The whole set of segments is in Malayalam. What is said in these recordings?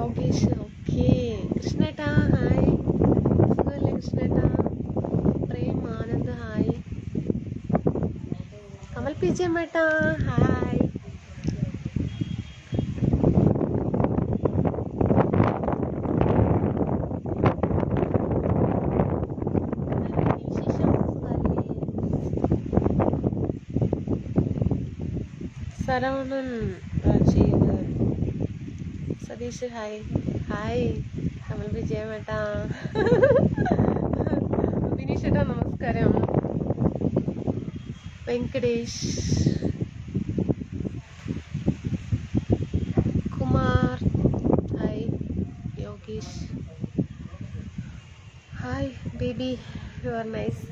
യോഗേഷ് ഓക്കെ. കൃഷ്ണേട്ടാ ഹായ്. സുഖമല്ലേ കൃഷ്ണേട്ടാ? Prem Anand hi. Kamal P G അമ്മേട്ടാ hi. Saravanan Rajeev Satish hi hi. Kamal വിജയമേട്ടാ ബിനീഷേട്ടാ നമസ്കാരം. Venkatesh Kumar hi. Yogesh hi baby you are nice.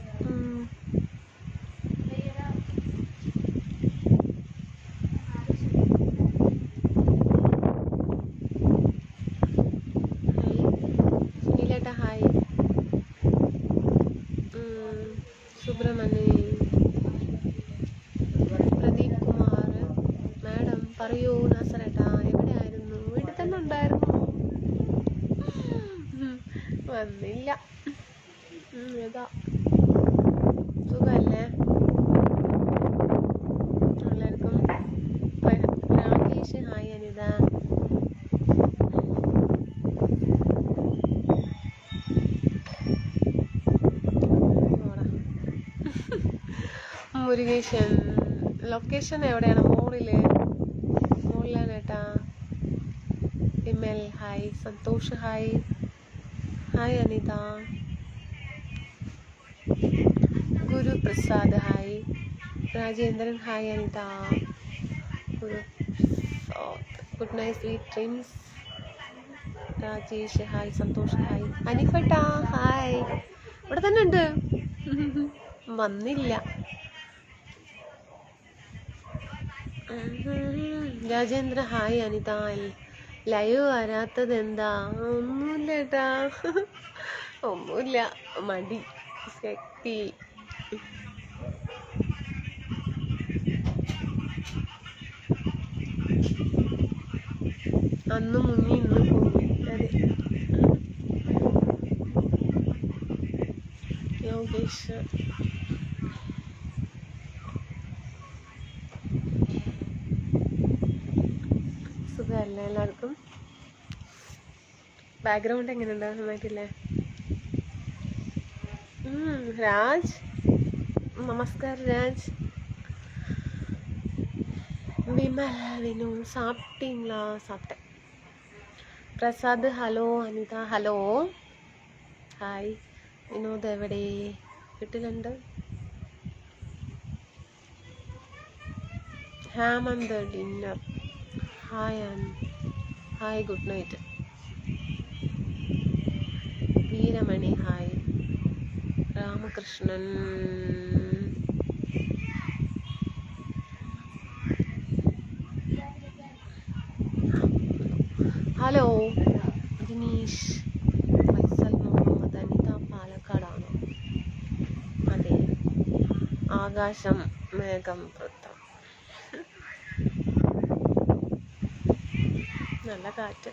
Subramanya Pradeep Kumar madam പറയൂ. നാസറേട്ടാ എവിടെയായിരുന്നു? വീട്ടിൽ തന്നെ ഉണ്ടായിരുന്നു, വന്നില്ല. ഏതാ സുഖല്ലേ എല്ലാവർക്കും? രാകേഷ് ഹായ്. അനിത മുരുകേശൻ ലൊക്കേഷൻ എവിടെയാണ്? മോളിലാണ് ഏട്ടാ. Vimal hi. Santhosh hi hi. Anita Guruprasad hi. Rajendran hi. Anita good night sweet dreams. Rajesh hi. Santhosh hi. അനിഫട്ടാ ഹായ്. ഇവിടെ തന്നെ ഉണ്ട്, വന്നില്ല. രാജേന്ദ്ര ഹായ്. അനിത ലൈവ് വരാത്തത് എന്താ? ഒന്നുമില്ല ഏട്ടാ, ഒന്നുമില്ല, മടി ശക്തി. അന്ന് മുങ്ങി ഇന്ന് പോയി. അതെ യോഗേഷ് സുഖമല്ലേ എല്ലാവർക്കും? ബാക്ക്ഗ്രൗണ്ട് എങ്ങനെയുണ്ട്? നന്നായിട്ടില്ലേ? രാജ് നമസ്കാരം രാജ്. വിമൽ വിനു சாப்பிட்டீங்களா? சாப்பிட்டேன். Prasad hello. Anita hello hi. Vinod എവിടെ? വീട്ടിലുണ്ട്. Hemant dinner hi. Hi good night. Veeramani hi. Ramakrishnan hello. Dinesh Faisal Muhammad. Anita പാലക്കാടാണോ? അതെ. ആകാശം മേഘം വൃത്തം. നല്ല കാറ്റ്.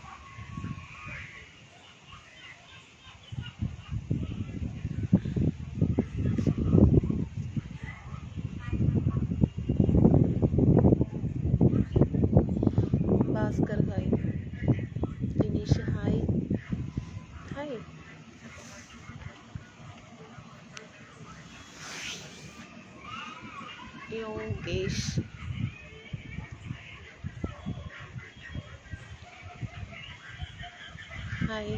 Bhaskar hi. Dinesh hi hi. Yogesh hi.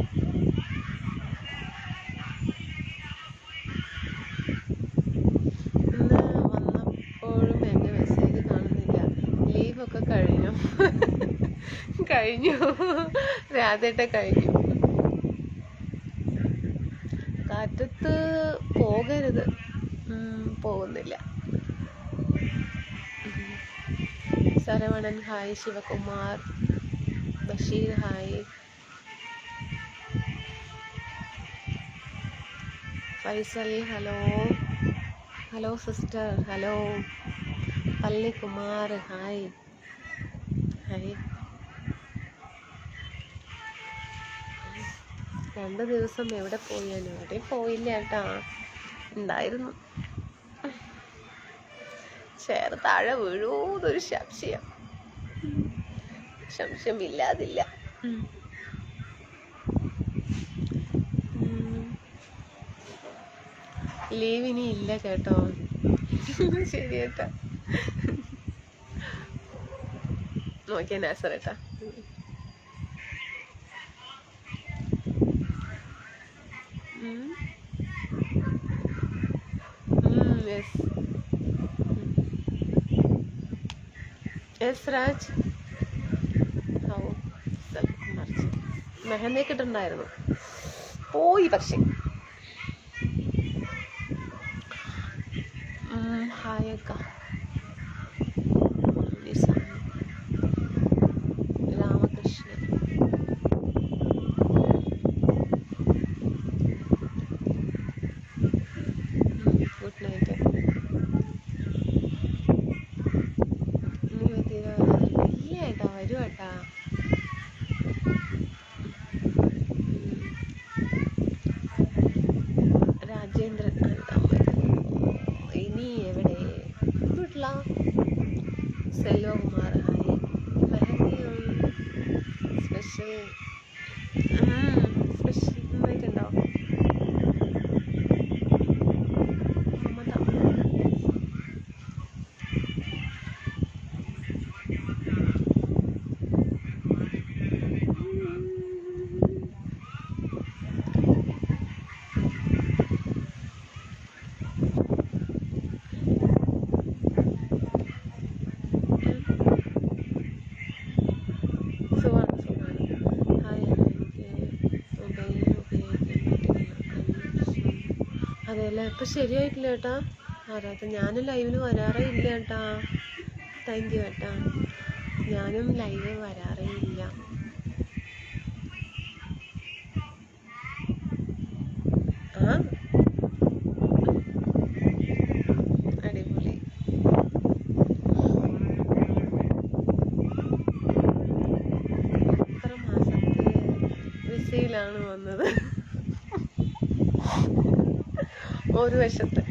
ഇന്ന് വന്നപ്പോഴും എൻ്റെ മെസ്സേജ് കാണുന്നില്ല. ലീവൊക്കെ കഴിഞ്ഞു രാധേട്ട കഴിഞ്ഞു. കാറ്റത്ത് പോകരുത്. പോകുന്നില്ല. Saravanan hi. Sivakumar Basheer hi. Faisal hello. Hello sister hello. Pallikumar hi hi. 2 ദിവസം എവിടെ പോയി? ഞാൻ എവിടെയും പോയില്ല കേട്ടാ. ഉണ്ടായിരുന്നു. ചെയർ താഴെ വീഴൂന്നൊരു സംശയമില്ലാതില്ല. ലീവിനി ഇല്ല കേട്ടോ. ശരി കേട്ടാ. നോക്കിയ നാസറേട്ടാ. യെസ് രാജ്. മെഹന്തി കിട്ടുണ്ടായിരുന്നു, പോയി. പക്ഷെ ഹായക്ക രാമകൃഷ്ണൻ. Good night. ഇല്ല ഏട്ടാ, വരൂ ഏട്ടാ. രാജേന്ദ്രൻ ഇനി എവിടെ? വീട്ടില. സെൽവകുമാർ ഹായ്. മെഹന്തിയും സ്പെഷ്യൽ നന്നായിട്ടുണ്ടോ? മമത അതെയല്ലേ, ഇപ്പം ശരിയായിട്ടില്ല ഏട്ടാ. ആരാത്ത ഞാനും ലൈവിന് വരാറേ ഇല്ല ഏട്ടാ. താങ്ക് യു ഏട്ടാ. ഞാനും ലൈവ് വരാറേ ഇല്ല. അടിപൊളി. എത്ര മാസത്തെ വിസയിലാണ് വന്നത്? 1 വർഷത്തെ.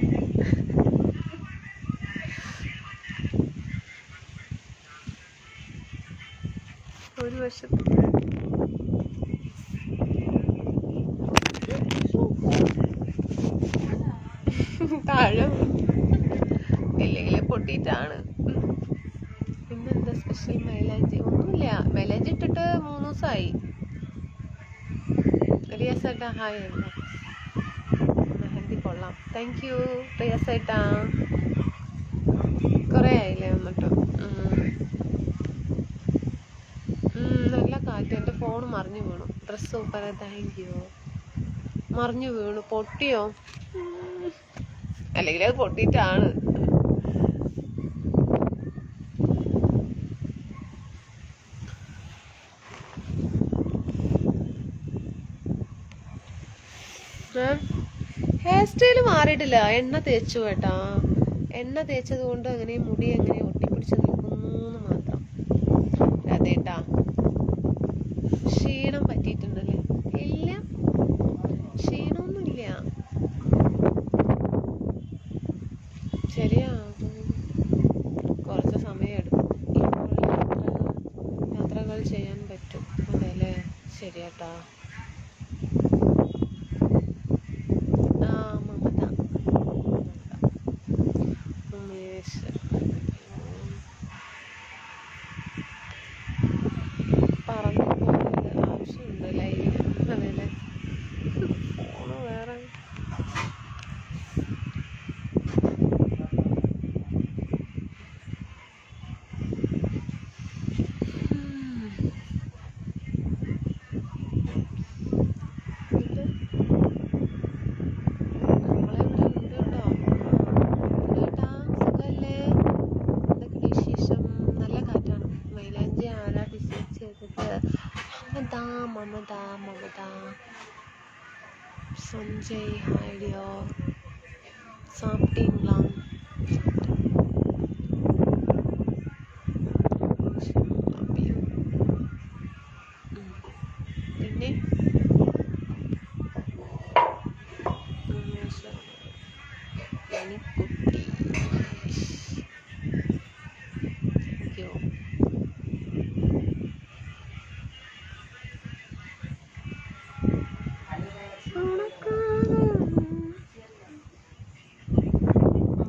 താഴെ ഇല്ലെങ്കിൽ പൊട്ടിയിട്ടാണ്. പിന്നെന്താ സ്പെഷ്യൽ? മൈലാഞ്ചി ഒന്നുമില്ല, മൈലാഞ്ചി ഇട്ടിട്ട് 3 ദിവസമായി. റിയാസേട്ടാ ഹായ്. എന്താ മെഹന്തി കൊള്ളാം. താങ്ക് യു റിയാസേട്ടാ. കുറേ ആയില്ലേ വന്നിട്ട്. നല്ല കാറ്റ്. എൻ്റെ ഫോൺ മറിഞ്ഞു വീണു. Dress super. Thank you. മറിഞ്ഞു വീണു. പൊട്ടിയോ? അല്ലെങ്കിൽ അത് പൊട്ടിയിട്ടാണ്. ഹെയർ സ്റ്റൈല് മാറിയിട്ടില്ല. എണ്ണ തേച്ചു കേട്ടാ. എണ്ണ തേച്ചത് കൊണ്ട് അങ്ങനെ മുടി എങ്ങനെ ഒട്ടിപ്പിടിച്ച് നിൽക്കുന്നു മാത്രം. അതേട്ടാ. ക്ഷീണം പറ്റിയിട്ടുണ്ടല്ലേ? ഇല്ല, ക്ഷീണമൊന്നുമില്ല. ശരിയാ, കുറച്ച് സമയം എടുക്കും. യാത്രകൾ ചെയ്യാൻ പറ്റും. അതെല്ലേ, ശരിയാട്ടാ. മമത ഉമേഷ് പറഞ്ഞു പോകുന്നത് ആവശ്യമുണ്ട് ലൈവ്. അതെല്ലേ, ഫോണ് വേറെ. മമത സഞ്ജയ് ഹായ്ഡിയോ സാപ്പിട്ടീங்களா? പിന്നെ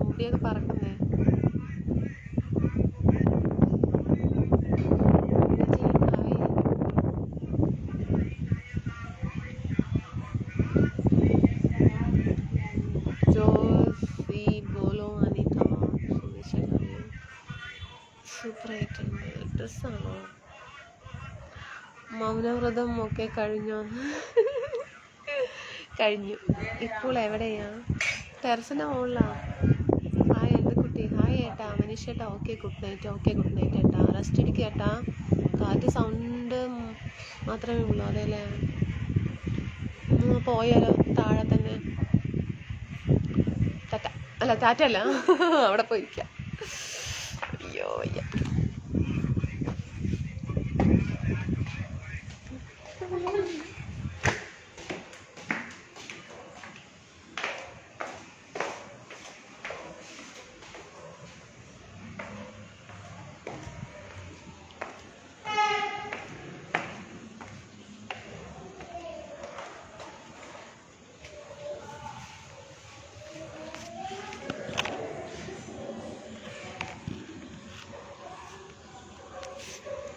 മുടിയൊക്കെ പറക്കുന്നേ. സൂപ്പറായിട്ടുണ്ട്. ഡ്രസ്സാണോ? മൗനവ്രതം ഒക്കെ കഴിഞ്ഞോ? കഴിഞ്ഞു. ഇപ്പോൾ എവിടെയാ? ടെറസിൻ്റെ മുകളിലാ. ഹായ് എൻ്റെ കുട്ടി. ഹായ് ഏട്ടാ. മനീഷ് ഏട്ടാ. Okay good night. Okay good night ഏട്ടാ. റെസ്റ്റ് ഇരിക്കുക ഏട്ടാ. കാറ്റ് സൗണ്ട് മാത്രമേ ഉള്ളൂ. അതെല്ലേ, പോയാലോ താഴെ തന്നെ? ടാറ്റ. അല്ല ടാറ്റല്ല, അവിടെ പോയിരിക്കാം. അയ്യോ വയ്യ.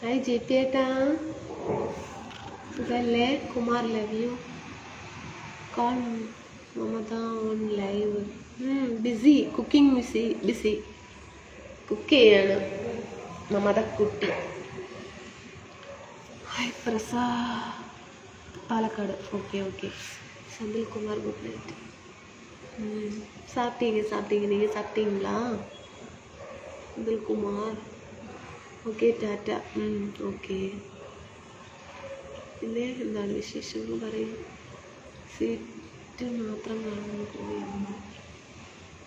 ഹായ് ജെ പി ഏട്ടാ. ഇതല്ലേ Kumar love you. Call Mamata on live. Busy cooking. Busy cook ചെയ്യാണ് മമത കുട്ടി. ഹായ് പ്രസ Palakkad. Okay Senthil Kumar good night. சாப்பிட்டீங்க நீங்கள் சாப்பிட்டீங்களா? Senthil Kumar. Okay tata. Okay. പിന്നെ എന്താണ് വിശേഷങ്ങൾ പറയും? സീറ്റ് മാത്രം കാണുന്നു.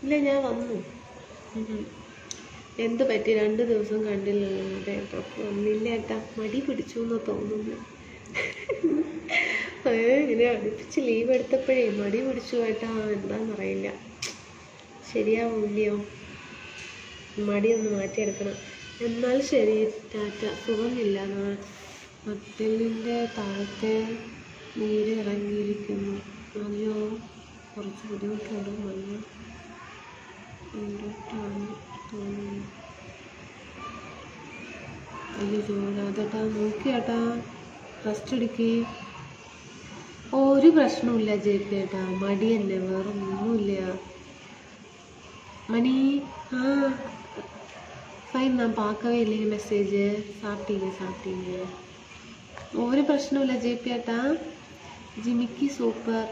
ഇല്ല, ഞാൻ വന്നു. എന്ത് പറ്റി? 2 ദിവസം കണ്ടില്ലേ? വന്നില്ല ഏട്ടാ. മടി പിടിച്ചു എന്ന് തോന്നുന്നു. ഇങ്ങനെ അടുപ്പിച്ച് ലീവ് എടുത്തപ്പോഴേ മടി പിടിച്ചു ഏട്ടാ. എന്താണെന്നറിയില്ല. ശരിയാവില്ലയോ? മടിയൊന്ന് മാറ്റിയെടുക്കണം. എന്നാൽ ശരി ടാറ്റ. സുഖമില്ല. മട്ടിലിൻ്റെ താഴത്തെ നീര് ഇറങ്ങിയിരിക്കുന്നു. അയ്യോ, കുറച്ച് ബുദ്ധിമുട്ടുണ്ട്. മഞ്ഞ കണ്ടിട്ടാണ് തോന്നുന്നു. അയ്യോ അതേട്ടാ. നോക്കിയേട്ടാ, റെസ്റ്റ് എടുക്കേ. ഒരു പ്രശ്നമില്ല ജെ പി ഏട്ടാ. മടി തന്നെ, വേറെ ഒന്നുമില്ല. മണി ஃபைன். நான் பார்க்கவே இல்லைங்க மெசேஜ். சாப்பிட்டீங்க. ஒரு பிரச்சனையும் ஜேபி ஏட்டா. ജിമിക്ക് സൂപ്പർ.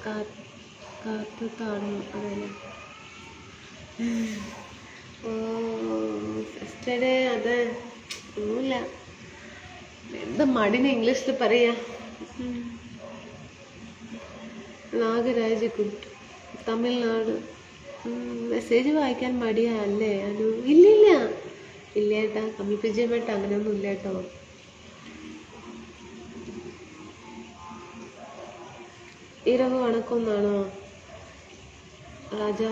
കാത്ത് താടും. അതല്ലേ ഫസ്റ്റഡേ. അതെ, ഒന്നുമില്ല. എന്താ മടിന് ഇംഗ്ലീഷിൽ പറയാ? നാഗരാജ് ഗുഡ്. തമിഴ്നാട്. മെസ്സേജ് വായിക്കാൻ മടിയല്ലേ അനു? ഇല്ല ഏട്ടാ. കമ്മിപ്പിച്ചേട്ടാ. അങ്ങനെയൊന്നും ഇല്ല കേട്ടോ. ഇരവ് വണക്കം എന്നാണോ രാജ?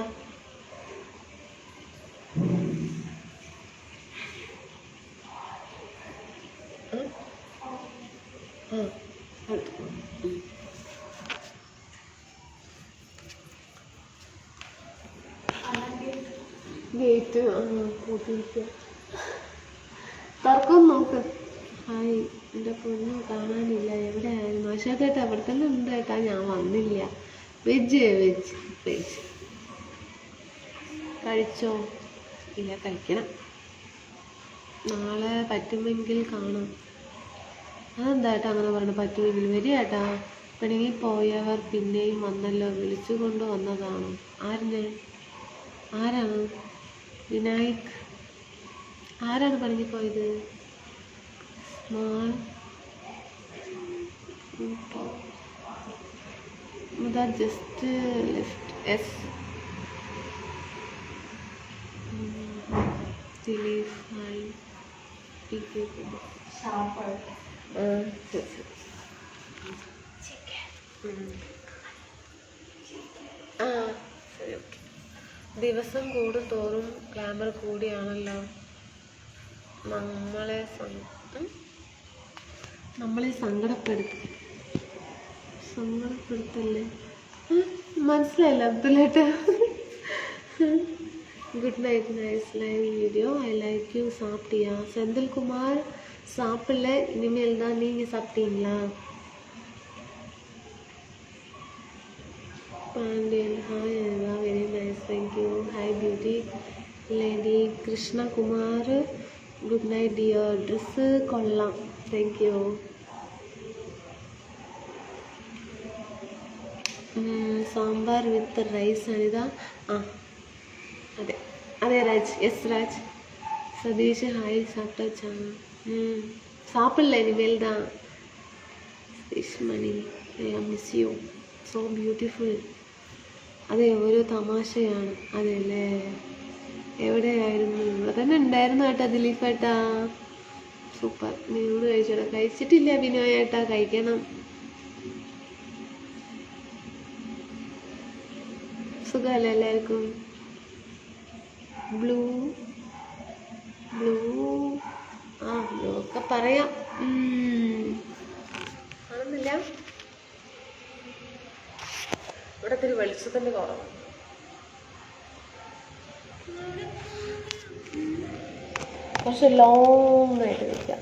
ഗേറ്റ് കൂട്ടിയിരിക്കുക. തുറക്കം നോക്ക്. ഹായ് എൻ്റെ പൊന്നു, കാണാനില്ല. എവിടെ ആയിരുന്നു? ആശാക്കേട്ടാ അവിടെ തന്നെ ഉണ്ട് ഏട്ടാ. ഞാൻ വന്നില്ല. വെജ് കഴിച്ചോ? ഇല്ല, കഴിക്കണം. നാളെ പറ്റുമെങ്കിൽ കാണാം. അതെന്താ ഏട്ടാ അങ്ങനെ പറഞ്ഞു? പറ്റുമെങ്കിൽ വരിക ഏട്ടാ. പിണങ്ങി പോയവർ പിന്നെയും വന്നല്ലോ. വിളിച്ചു കൊണ്ട് വന്നതാണോ? ആരാണ്? വിനായക്. ആരാണ് പിണങ്ങിപ്പോയത്? Just left. Yes Dileep. Hi. ശരി, ഓക്കെ. ദിവസം കൂടും തോറും ഗ്ലാമർ കൂടിയാണല്ലോ. നമ്മളെ സങ്കടപ്പെടുത്തല്ലേ. മനസ്സിലായില്ല അബ്ദുല്ലേട്ട. Good night, nice live video, I like you. சாப்பிட்டியா? செந்தில்குமார் சாப்பிடல, இனிமேல் தான். நீங்கள் சாப்பிட்டீங்களா? Pandian hi Anita, very nice, thank you. Hi beauty lady. Krishnakumar good night dear. Dress கொள்ளலாம், thank you. Sambar with rice Anita. അതെ അതെ രാജ്, യെസ് രാജ്. സതീഷ് ഹായ്, സാപ്പിട്ടാച്ചാ? സാപ്പിടல, இனிமேல் தான். Satish Mani, I miss you, so beautiful. അതെ, ഓരോ തമാശയാണ്. അതെ അല്ലേ? എവിടെയായിരുന്നു? ഇവിടെ തന്നെ ഉണ്ടായിരുന്നു കേട്ടാ ദിലീപ് ഏട്ടാ. സൂപ്പർ. നീയോട് കഴിച്ചോടാ? കഴിച്ചിട്ടില്ല ബിനോയ് ഏട്ടാ, കഴിക്കണം. സുഖമല്ലേ എല്ലാവർക്കും? ബ്ലൂ ഒക്കെ പറയാം. കാണുന്നില്ല, ഇവിടെ ഇത്തിരി വെളിച്ചത്തിൻ്റെ കുറവ്. കുറച്ച് ലോങ് ആയിട്ട് നിൽക്കാം.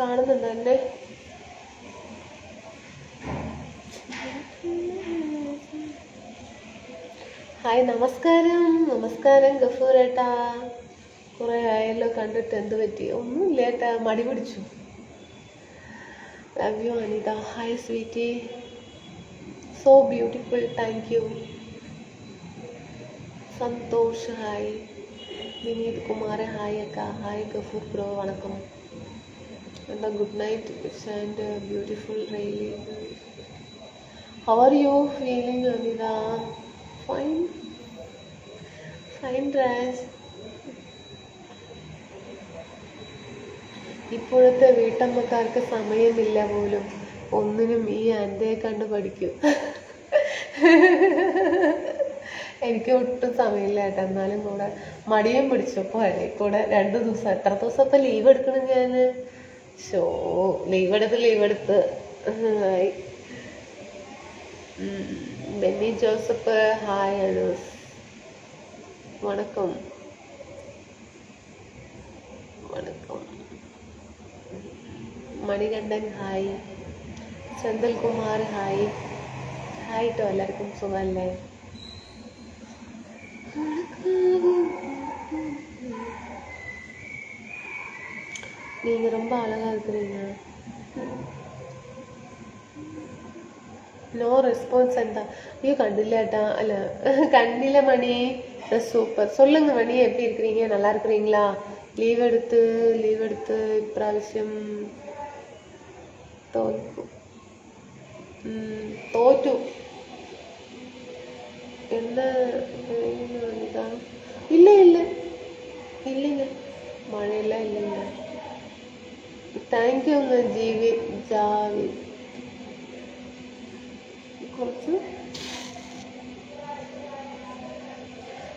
കാണുന്നുണ്ടോ എന്നെ? ഹായ്, നമസ്കാരം ഗഫൂർ ഏട്ടാ. കുറേ ആയല്ലോ കണ്ടിട്ട്, എന്ത് പറ്റി? ഒന്നുമില്ല ഏട്ടാ, മടി പിടിച്ചു. Love you Anitha. Hi sweetie, so beautiful, thank you. Santhosh hi. Vineeth Kumar hi അക്ക. ഹായ് ഗഫൂർ ബ്രോ, വണക്കം. എന്താ good night and beautiful really. How are you feeling Anitha? Fine Raj. ഇപ്പോഴത്തെ വീട്ടമ്മക്കാർക്ക് സമയമില്ല പോലും ഒന്നിനും. ഈ ആൻറ്റയെ കണ്ട് പഠിക്കും. എനിക്ക് ഒട്ടും സമയമില്ല കേട്ടോ. എന്നാലും കൂടെ മടിയും പിടിച്ചപ്പോൾ ഇടയിൽ കൂടെ 2 ദിവസം, എത്ര ദിവസം ഇപ്പം ലീവ് എടുക്കണം ഞാൻ? ലീവ് എടുത്ത് ഹായ്. ബെന്നി ജോസഫ് ഹായ്. അനൂസ് വണക്കം. Manikandan hi. Senthilkumar hi. Hi ട്ടോ, എല്ലാവർക്കും സുഖമല്ലേ? நீங்க ரொம்ப அழகா இருக்கிறீங்க. நோ ரெஸ்பான்ஸ் എന്താ? ஐயோ கண்டில்ல ஏட்டா. அல்ல கண்டில்ல மணி. சூப்பர். சொல்லுங்க மணி, எப்படி இருக்கிறீங்க? நல்லா இருக்கிறீங்களா? ലീവ് എടുത്ത് ഇപ്രാവശ്യം തോറ്റു. എന്താ? ഇല്ല മഴയില്ല. Thank you Javi.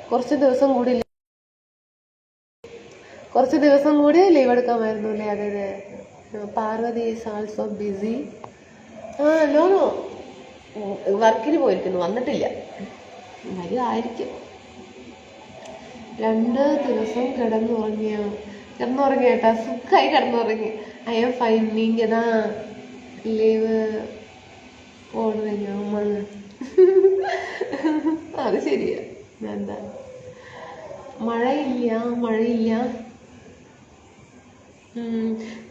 കുറച്ച് ദിവസം കൂടി ലീവ് എടുക്കാമായിരുന്നു അല്ലേ? അതെ. Parvathi is also busy. No വർക്കിന് പോയിരിക്കുന്നു, വന്നിട്ടില്ല. വരുമായിരിക്കും. 2 ദിവസം കിടന്നുറങ്ങി കേട്ടാ. സുഖമായി കിടന്നുറങ്ങി. I am fine. നീங்க தான் ലീവ് போடுறீங்க. ஆமாங்க, അത് ശരിയാ. എന്താ മഴയില്ല.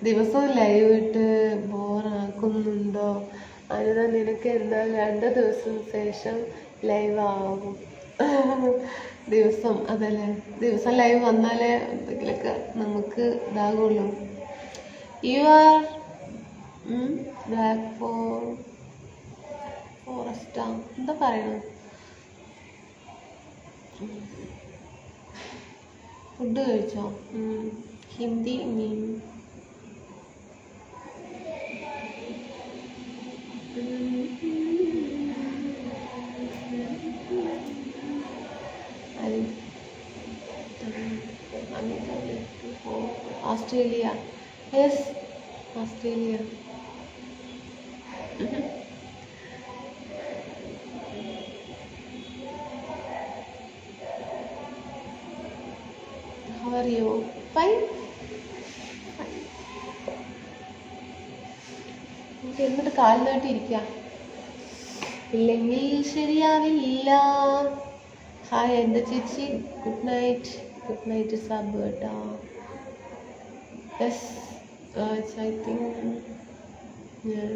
ദിവസവും ലൈവ് ഇട്ട് ബോറാക്കുന്നുണ്ടോ അനിത? നിനക്ക് എന്നാൽ 2 ദിവസം ശേഷം ലൈവ് ആകും. ദിവസം അതല്ലേ, ദിവസം ലൈവ് വന്നാലേ എന്തെങ്കിലുമൊക്കെ നമുക്ക് ഇതാകുള്ളൂ. യു ആർ ബ്ലാക്ക് ഫോറസ്റ്റാ? എന്താ പറയണത്? ഫുഡ് കഴിച്ചോ? Hindi mean Australia. Yes, Australia. How are you? Fine. നമുക്ക് എന്നിട്ട് കാൽ നീട്ടിയിരിക്കാം, ഇല്ലെങ്കിൽ ശരിയാവില്ല. ഹായ് എൻ്റെ ചേച്ചി, good night. Good night sub കേട്ടോ. യെസ്, ഐ തിങ്ക് ഞാൻ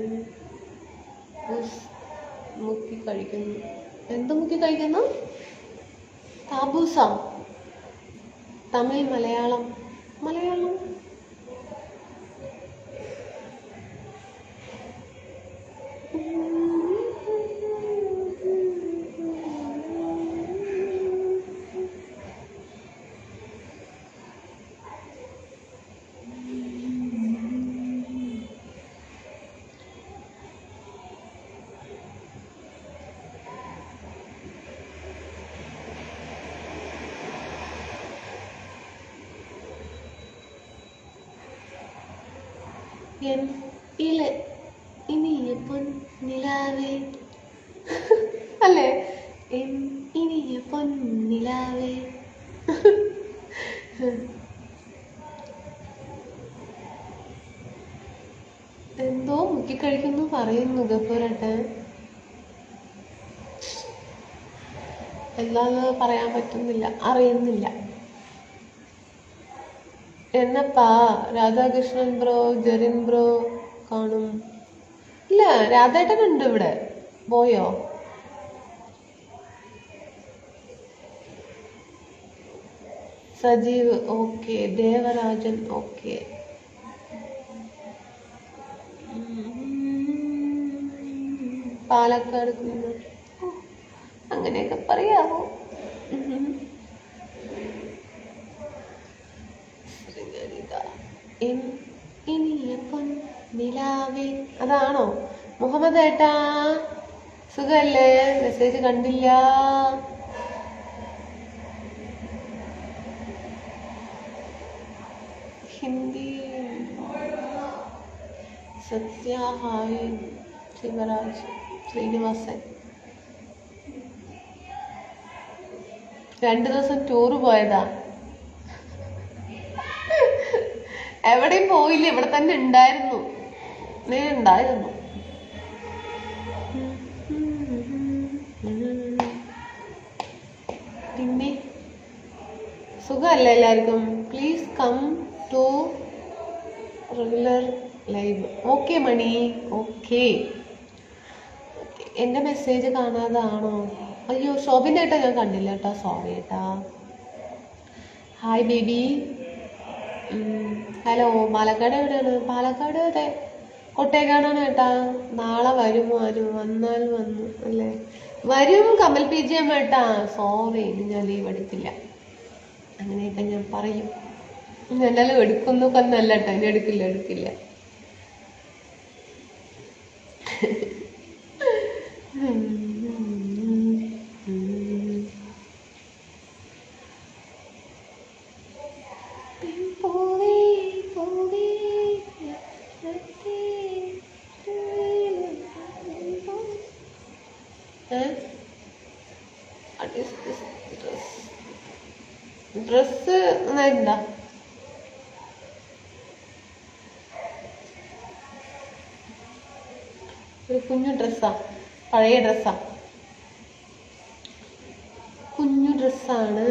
മുക്കി കഴിക്കുന്നു. എന്ത് മുക്കി കഴിക്കുന്നു? താബൂസ. തമിഴ്, മലയാളം. മലയാളം. എൻ ഇനിയ പൊന്നിലാവേ അല്ലേ? ഇനിയ പൊന്നിലാവേ. എന്തോ മുക്കിക്കഴിക്കുന്നു പറയുന്നു ഗപ്പൂരട്ടെ. എന്താന്ന് പറയാൻ പറ്റുന്നില്ല, അറിയുന്നില്ല. എന്നപ്പാ രാധാകൃഷ്ണൻ ബ്രോ, ജെറിൻ ബ്രോ കാണും. ഇല്ല, രാധേട്ടനുണ്ട് ഇവിടെ. പോയോ? Sajeev okay, Devarajan okay. പാലക്കാട് അങ്ങനെയൊക്കെ പറയാമോ? അതാണോ മുഹമ്മദ് ഏട്ടാ? സുഖല്ലേ? മെസ്സേജ് കണ്ടില്ല. ഹിന്ദി. സത്യ ഹായ്. ശിവരാജ്, ശ്രീനിവാസൻ. 2 ദിവസം ടൂറ് പോയതാ. എവിടെയും പോയില്ല, ഇവിടെ തന്നെ ഉണ്ടായിരുന്നു. പിന്നെ സുഖമല്ലേ എല്ലാവർക്കും? Please come to regular live. Okay Mani, okay. എൻ്റെ മെസ്സേജ് കാണാതാണോ? അയ്യോ, ശോഭിൻ്റെ ഏട്ടാ ഞാൻ കണ്ടില്ല കേട്ടോ, സോറി ഏട്ടാ. Hi baby. ഹലോ, പാലക്കാട് എവിടെയാണ്? പാലക്കാട് അതെ, കൊട്ടേക്കാടാണ് ഏട്ടാ. നാളെ വരും. വന്നാൽ വന്നു അല്ലേ? വരും കമൽ പി ജി എം ഏട്ടാ. സോറി, ഞാൻ ലീവ് എടുക്കില്ല. അങ്ങനെയൊക്കെ ഞാൻ പറയും. എന്നാലും എടുക്കുന്നു കൊന്നല്ല കേട്ടോ, ഇനി എടുക്കില്ല. ഡ്രസ് നന്നായിട്ടുണ്ടോ? ഒരു കുഞ്ഞു ഡ്രസ്സാ, പഴയ ഡ്രസ്സാ, കുഞ്ഞു ഡ്രസ്സാണ്.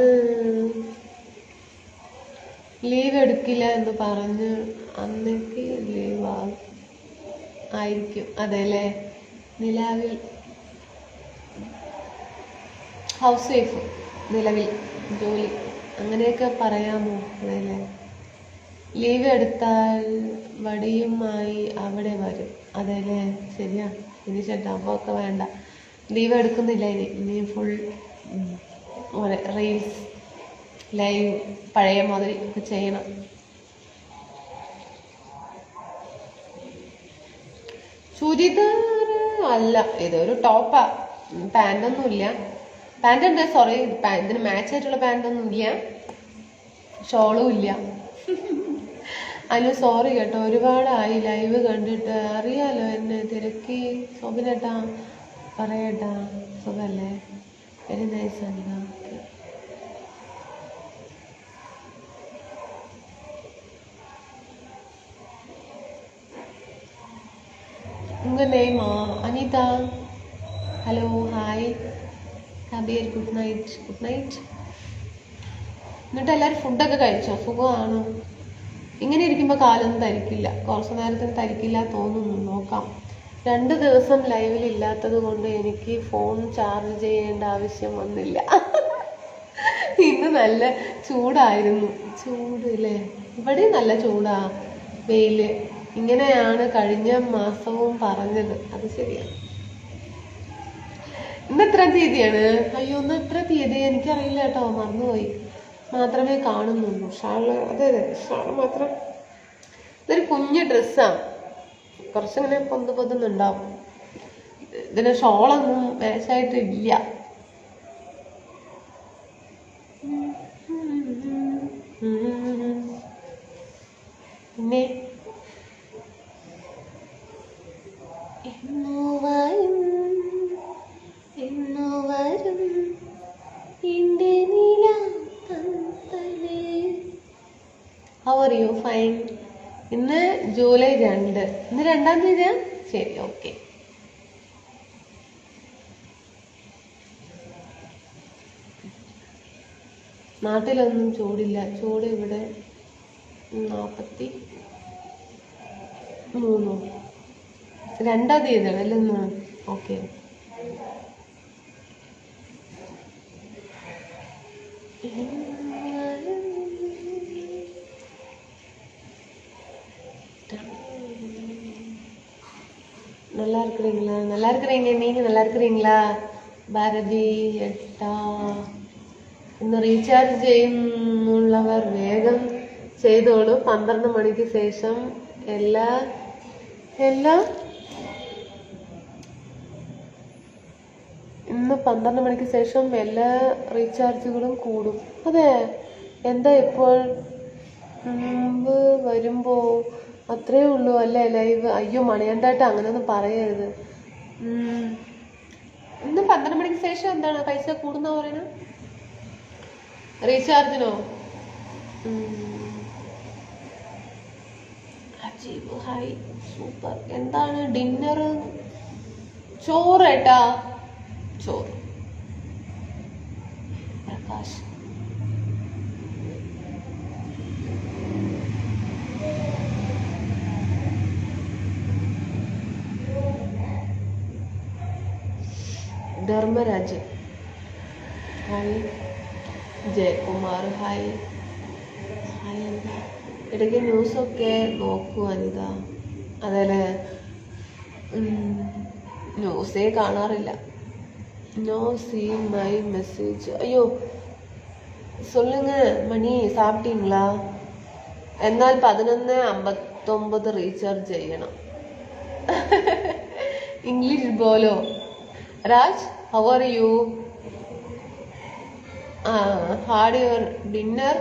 ലീവ് എടുക്കില്ല എന്ന് പറഞ്ഞ് അന്നേക്ക് ലീവ് ആയിരിക്കും. അതെ അല്ലേ? നിലവിൽ ഹൗസ് വൈഫ്, നിലവിൽ ജോലി, അങ്ങനെയൊക്കെ പറയാമോ? അതല്ലേ? ലീവ് എടുത്താൽ വടിയുമായി അവിടെ വരും. അതല്ലേ? ശരിയാ. ഇനി ചേട്ടാ അപ്പോൾ ഒക്കെ വേണ്ട, ലീവ് എടുക്കുന്നില്ല. ഇനി ഫുൾ റീൽസ്, ലൈവ് പഴയ മാതിരി ഒക്കെ ചെയ്യണം. ചുരിദാർ അല്ല, ഇതൊരു ടോപ്പാ. പാൻറ്റൊന്നുമില്ല. പാൻറ്റുണ്ട്, സോറി, ഇതിന് മാച്ച് ആയിട്ടുള്ള പാൻറ്റൊന്നും ഇല്ല. ഷോളും ഇല്ല. അനു സോറി കേട്ടോ, ഒരുപാടായി ലൈവ് കണ്ടിട്ട്. അറിയാലോ എന്നെ തിരക്കി. ശോഭനേട്ടാ പറയട്ടാ, സുഖല്ലേ? Very nice Anita. ഉങ്ക നെയ്മാ Anita. Hello hi Kabir, good night. Good night. എന്നിട്ട് എല്ലാവരും ഫുഡൊക്കെ കഴിച്ചോ? സുഖമാണോ? ഇങ്ങനെ ഇരിക്കുമ്പോൾ കാലൊന്നും തരിക്കില്ല, കുറച്ച് നേരത്തിന് തരിക്കില്ല തോന്നുന്നു. നോക്കാം. 2 ദിവസം ലൈവിലില്ലാത്തത് കൊണ്ട് എനിക്ക് ഫോൺ ചാർജ് ചെയ്യേണ്ട ആവശ്യം വന്നില്ല. ഇന്ന് നല്ല ചൂടായിരുന്നു. ചൂടില്ലേ? ഇവിടെ നല്ല ചൂടാ, വെയില്. ഇങ്ങനെയാണ് കഴിഞ്ഞ മാസവും പറഞ്ഞത്. അത് ശരിയാണ്. ഇന്ന് എത്ര തീയതിയാണ്? അയ്യോ, ഇന്ന് എത്ര തീയതി എനിക്കറിയില്ല കേട്ടോ, മറന്നുപോയി. മാത്രമേ കാണുന്നുള്ളൂ. ഷാള്, അതെ അതെ, ഷാള് മാത്രം. ഇതൊരു കുഞ്ഞു ഡ്രസ്സാണ്, കുറച്ചിങ്ങനെ പൊന്നുണ്ടാവും. ഇതിന് ഷോളൊന്നും മാച്ചായിട്ടില്ല. പിന്നെ ഹൗ ആർ യു? ഫൈൻ. ഇന്ന് ജൂലൈ 2. ഇന്ന് 2-ാം തീയതിയാ? ശരി, ഓക്കെ. നാട്ടിലൊന്നും ചൂടില്ല. ചൂട് ഇവിടെ 43. 2-ാം തീയതിയാണ് അല്ലേ ഇന്ന്? ഓക്കെ. நல்லா இருக்கிறீங்களா? நல்லா இருக்கிறீங்க. நீங்கள் நல்லா இருக்கிறீங்களா? ഭാരതി എട്ടാ. ഇന്ന് റീചാർജ് ചെയ്യുന്നുള്ളവർ വേഗം ചെയ്തോളൂ. 12 മണിക്ക് ശേഷം എല്ലാ ഇന്ന് 12 മണിക്ക് ശേഷം എല്ലാ റീചാർജുകളും കൂടും. അതെ, എന്താ ഇപ്പോൾ മുമ്പ് വരുമ്പോൾ അത്രേ ഉള്ളൂ അല്ലേ ലൈവ്? അയ്യോ മണിയണ്ടായിട്ട് അങ്ങനെയൊന്നും പറയരുത്. ഇന്ന് 12 മണിക്ക് ശേഷം എന്താണ് പൈസ കൂടുന്ന പറയുന്നത്? റീചാർജിനോ? Ajeeb hi, super. എന്താണ് ഡിന്നർ? ചോറേട്ടാ, ചോറ്. Prakash Dharmaraj hi. Jayakumar hi. Hi Anita. ഇടയ്ക്ക് ന്യൂസൊക്കെ നോക്കൂ അനിത? അതല്ലേ, ന്യൂസേ കാണാറില്ല. No see my message. അയ്യോ சொல்லுங்க മണി, സാപ്പിട്ടീங்களா? എന്നാൽ 11:59 റീചാർജ് ചെയ്യണം. ഇംഗ്ലീഷ് ബോലോ. Raj, how are you? Had your dinner?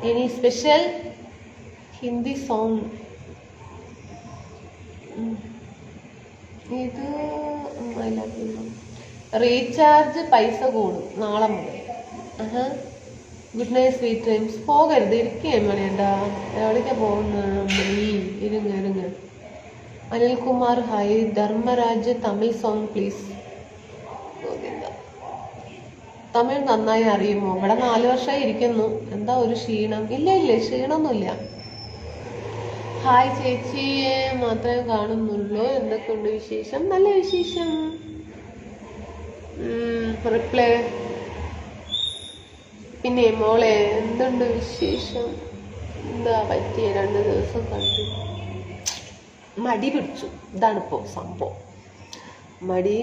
Any special Hindi song? ഇത് റീചാർജ് പൈസ കൂടും നാളെ മുതൽ. Good night sweet dreams. പോകരുത്, ഇരിക്കുകയും വേണേണ്ട. എവിടേക്കാ പോകുന്നത്? ഇരുങ്ങ. Anilkumar hi. Dharmaraj Tamil song please. Tamil നന്നായി അറിയുമോ? ഇവിടെ 4 വർഷമായി ഇരിക്കുന്നു. എന്താ ഒരു ക്ഷീണം? ഇല്ല ക്ഷീണമൊന്നുമില്ല. ഹായ് ചേച്ചിയെ മാത്രമേ കാണുന്നുള്ളൂ. എന്തൊക്കെയുണ്ട് വിശേഷം? നല്ല വിശേഷം. റിപ്ലൈ. പിന്നെ മോളെ എന്തുണ്ട് വിശേഷം? എന്താ പറ്റിയ? 2 ദിവസം കണ്ടു, മടി പിടിച്ചു. ഇതാണിപ്പോ സംഭവം. മടി.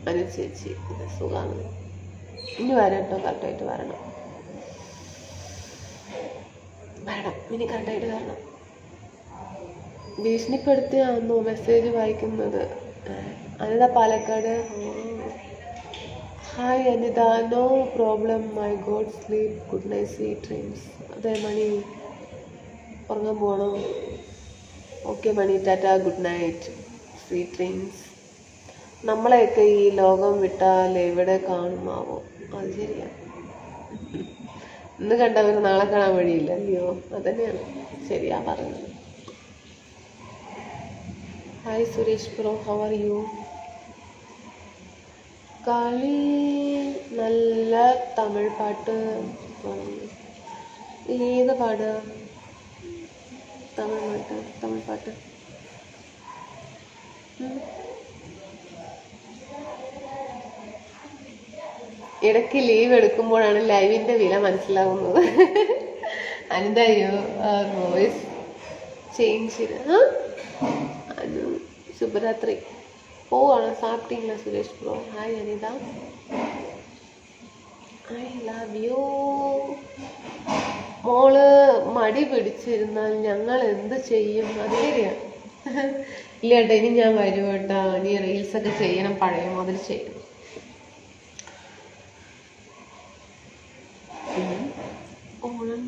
അനു ചേച്ചി സുഖമാണ്. ഇനി വരാം കേട്ടോ, കറക്റ്റായിട്ട് വരണം. ഇനി കറക്റ്റായിട്ട് വരണം. ഭീഷണിപ്പെടുത്തിയാണോ മെസ്സേജ് വായിക്കുന്നത്? Anita Palakkad. Hi Anita. No problem, my god sleep. Good night sweet dreams. അതെ മണി. ഉറങ്ങാൻ പോകണോ? Okay Mani, tata, good night, sweet dreams. നമ്മളെയൊക്കെ ഈ ലോകം വിട്ടാൽ എവിടെ കാണുമാവോ? അത് ശരിയാണ്. ഇന്ന് കണ്ടവർ നാളെ കാണാൻ വഴിയില്ല, അല്ലയോ? അതന്നെയാണ്, ശരിയാ പറഞ്ഞത്. Hi Suresh bro, how are U? കളി നല്ല തമിഴ് പാട്ട്. ഏത് പാടുക? തമിഴ് പാട്ട്. ഇടയ്ക്ക് ലീവ് എടുക്കുമ്പോഴാണ് ലൈവിൻ്റെ വില മനസ്സിലാവുന്നത്. അനിതയോ വോയിസ് ചേഞ്ച്. അനു ശുഭരാത്രി. പോവാണ്, സാപ്പിട്ടീங்களா Suresh bro? Hi Anita, I love you. മോള് മടി പിടിച്ചിരുന്നാൽ ഞങ്ങൾ എന്ത് ചെയ്യും? അത് ശരിയാ. ഇല്ല കേട്ടോ, ഇനി ഞാൻ വരും കേട്ടോ. ഇനി റീൽസൊക്കെ ചെയ്യണം, പഴയ മുതൽ ചെയ്യണം. Onam.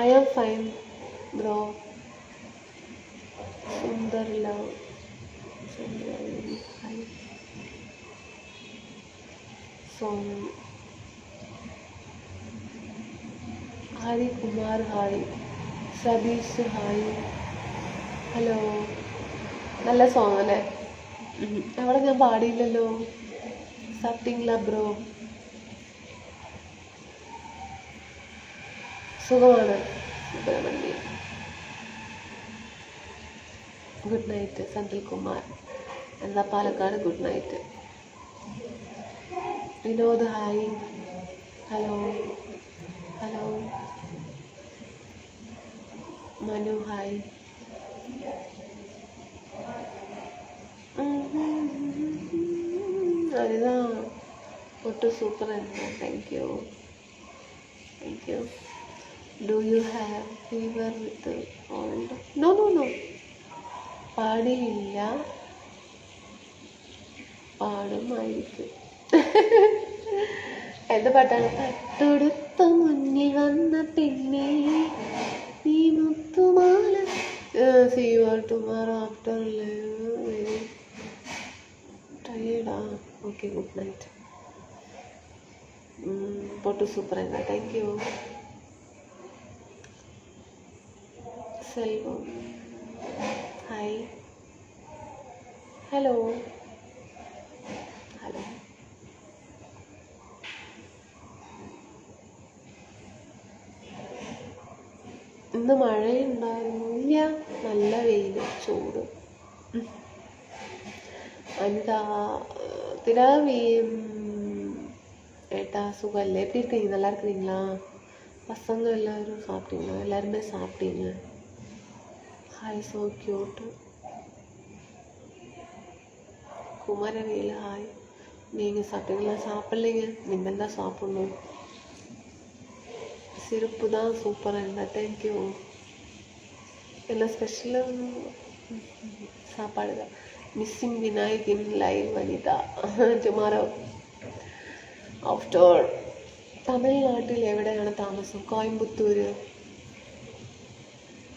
I am fine bro. Sundar love. Harikumar hi, Satheesh hi, hello. നല്ല സോങ് അല്ലേ? അവിടെ ഞാൻ പാടിയില്ലല്ലോ. സാപ്പിട്ടീங்களா ബ്രോ? സുഖമാണ് സുബ്രഹ്മണ്യം. Good night Senthilkumar. എന്താ Palakkad good night. Vinod hi, hello hello. Manu hi. Anita ഒട്ടും സൂപ്പർ ആയിരുന്നു. Thank you. Do you have fever with cold? No no no, പാടിയില്ല, പാടുമായിരിക്കും. എന്ത് പാട്ടാണ്? തട്ടൊടുത്ത മുന്നിൽ വന്ന പെണ്ണേ നീ മുത്തുമാല. See you are tomorrow after very ടയേർഡാ. Okay good night. പൊട്ടു സൂപ്പർ ആയിരുന്നു. Thank you. Selvam hi, hello hello. ഇന്ന് മഴയുണ്ടായിരുന്നു? ഇല്ല, നല്ല വെയിൽ, ചൂട്. அனிதா திராவி ஏட்டா சுகல்ல எப்படி இருக்கீங்க? நல்லா இருக்கிறீங்களா? பசங்க எல்லோரும் சாப்பிட்டீங்களா? எல்லாருமே சாப்பிட்டீங்க. Hi, so cute. Kumaravel hi. நீங்கள் சாப்பிட்டீங்களா? சாப்பிட்லைங்க, நீங்கள் தான் சாப்பிட்ணும். சிறப்பு தான், சூப்பராக இருந்தால். தேங்க்யூ. என்ன ஸ்பெஷலு? சாப்பாடு தான். Missing Vinayak in live Vanitha tomorrow after. തമിഴ്നാട്ടിൽ എവിടെയാണ് താമസം? കോയമ്പത്തൂർ.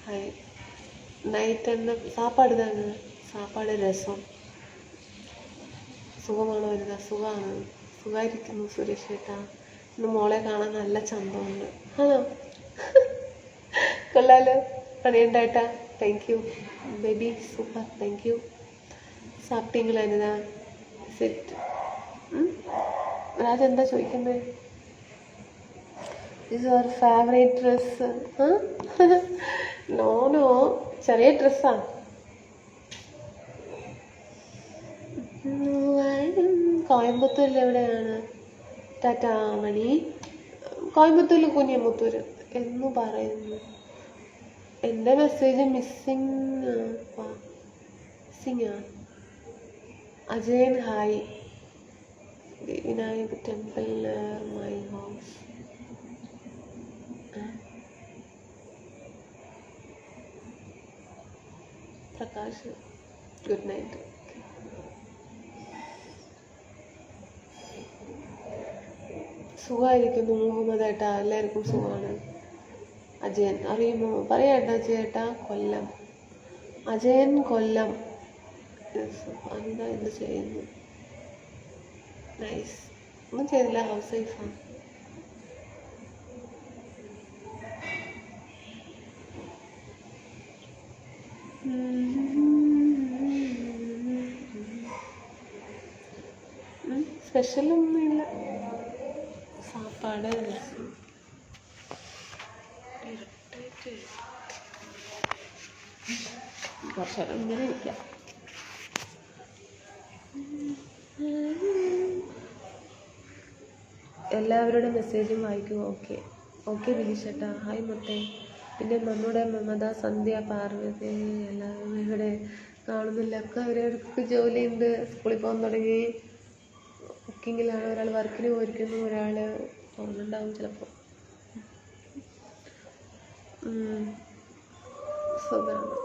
ഹായ്. നൈറ്റ് എന്താ സാപ്പാട് തന്നെ? സാപ്പാട് രസം. സുഖമാണോ വനിത? സുഖമാണ്, സുഖമായിരിക്കുന്നു സുരേഷ് ചേട്ടാ. ഇന്ന് മോളെ കാണാൻ നല്ല ചന്തമുണ്ട്. ആണോ? കൊള്ളാലോ, പണിയുണ്ടായിട്ടാ. Thank you baby, super. Thank you. സാപ്പിട്ടീங்களா അനിത? സെറ്റ്. രാജ എന്താ ചോദിക്കുന്നത്? Is your favourite dress? No no, ചെറിയ ഡ്രസ്സാ. കോയമ്പത്തൂരിൽ എവിടെയാണ്? ടാറ്റാ മണി. കോയമ്പത്തൂരിൽ കുഞ്ഞിയമ്പത്തൂർ എന്ന് പറയുന്നു. എൻ്റെ മെസ്സേജ് മിസ്സിങ് മിസ്സിങ്ങാ. Ajayan hi. Vinayak temple my house. Prakash good night. സുഖമായിരിക്കുന്നു മുഹമ്മദ് ഏട്ടാ, എല്ലാവർക്കും സുഖമാണ്. അജയൻ അറിയുമോ? പറയാട്ടാ ചേട്ടാ. കൊല്ലം അജയൻ, കൊല്ലം. അനിത എന്ത് ചെയ്യുന്നു? നൈസ്. ഒന്നും ചെയ്തില്ല, ഹൗസ് വൈഫാണ്. സ്പെഷ്യലൊന്നുമില്ല, സാപ്പാട്. കുറച്ചേരം ഇങ്ങനെ ഇരിക്കാം. എല്ലാവരുടെ മെസ്സേജും വായിക്കും. Okay okay ബിനിഷേട്ടാ. ഹായ് മുത്തേ. പിന്നെ നമ്മുടെ മമത, സന്ധ്യ, പാർവതി എല്ലാവരും ഇവിടെ കാണുന്നില്ല. ഒക്കെ അവരവർക്ക് ജോലിയുണ്ട്, സ്കൂളിൽ പോകാൻ തുടങ്ങി, കുക്കിങ്ങിലാണ്. ഒരാൾ വർക്കിന് പോയിരിക്കുന്നു, ഒരാൾ പോകുന്നുണ്ടാവും ചിലപ്പോൾ. സുഖമാണ്.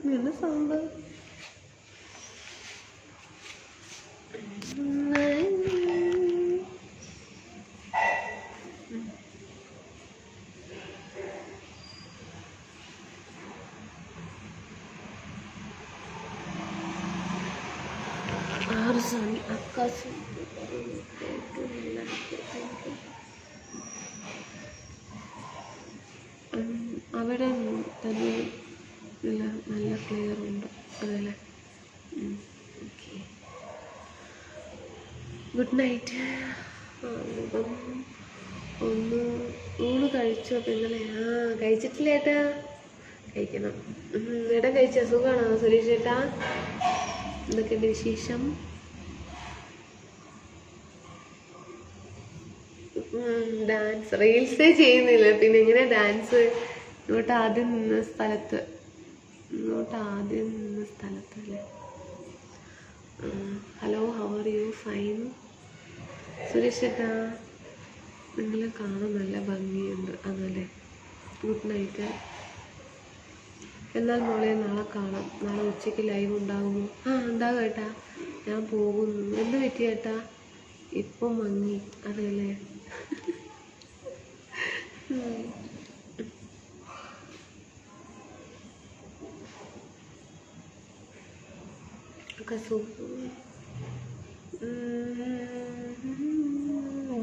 നിന്ന് സൗണ്ട് ആകാശം അവിടെ തന്നെ നല്ല ക്ലിയർ ഉണ്ട്. അതല്ലേ? ഓക്കെ. Good night. ഒന്ന് ഊണ് കഴിച്ചോ പെങ്ങളെ? കഴിച്ചിട്ടില്ല ഏട്ടാ, കഴിക്കണം. ഏട്ടാ കഴിച്ച? സുഖമാണോ സുരേഷ് ഏട്ടാ? എന്തൊക്കെയുണ്ട് വിശേഷം? ഡാൻസ് റീൽസേ ചെയ്യുന്നില്ല, പിന്നെ എങ്ങനെ ഡാൻസ്? ഇങ്ങോട്ട് ആദ്യം നിന്ന സ്ഥലത്ത് അല്ലേ? Hello, how are you? Fine. Suresh ഏട്ടാ, നിങ്ങളെ കാണാൻ നല്ല ഭംഗിയുണ്ട്. അതല്ലേ? Good night. എന്നാൽ മോളെ നാളെ കാണാം. നാളെ ഉച്ചയ്ക്ക് ലൈവ് ഉണ്ടാകുമോ? ഉണ്ടാകും ഏട്ടാ. ഞാൻ പോകുന്നു. എന്ത് പറ്റി ഏട്ടാ? ഇപ്പം മങ്ങി. അതല്ലേ?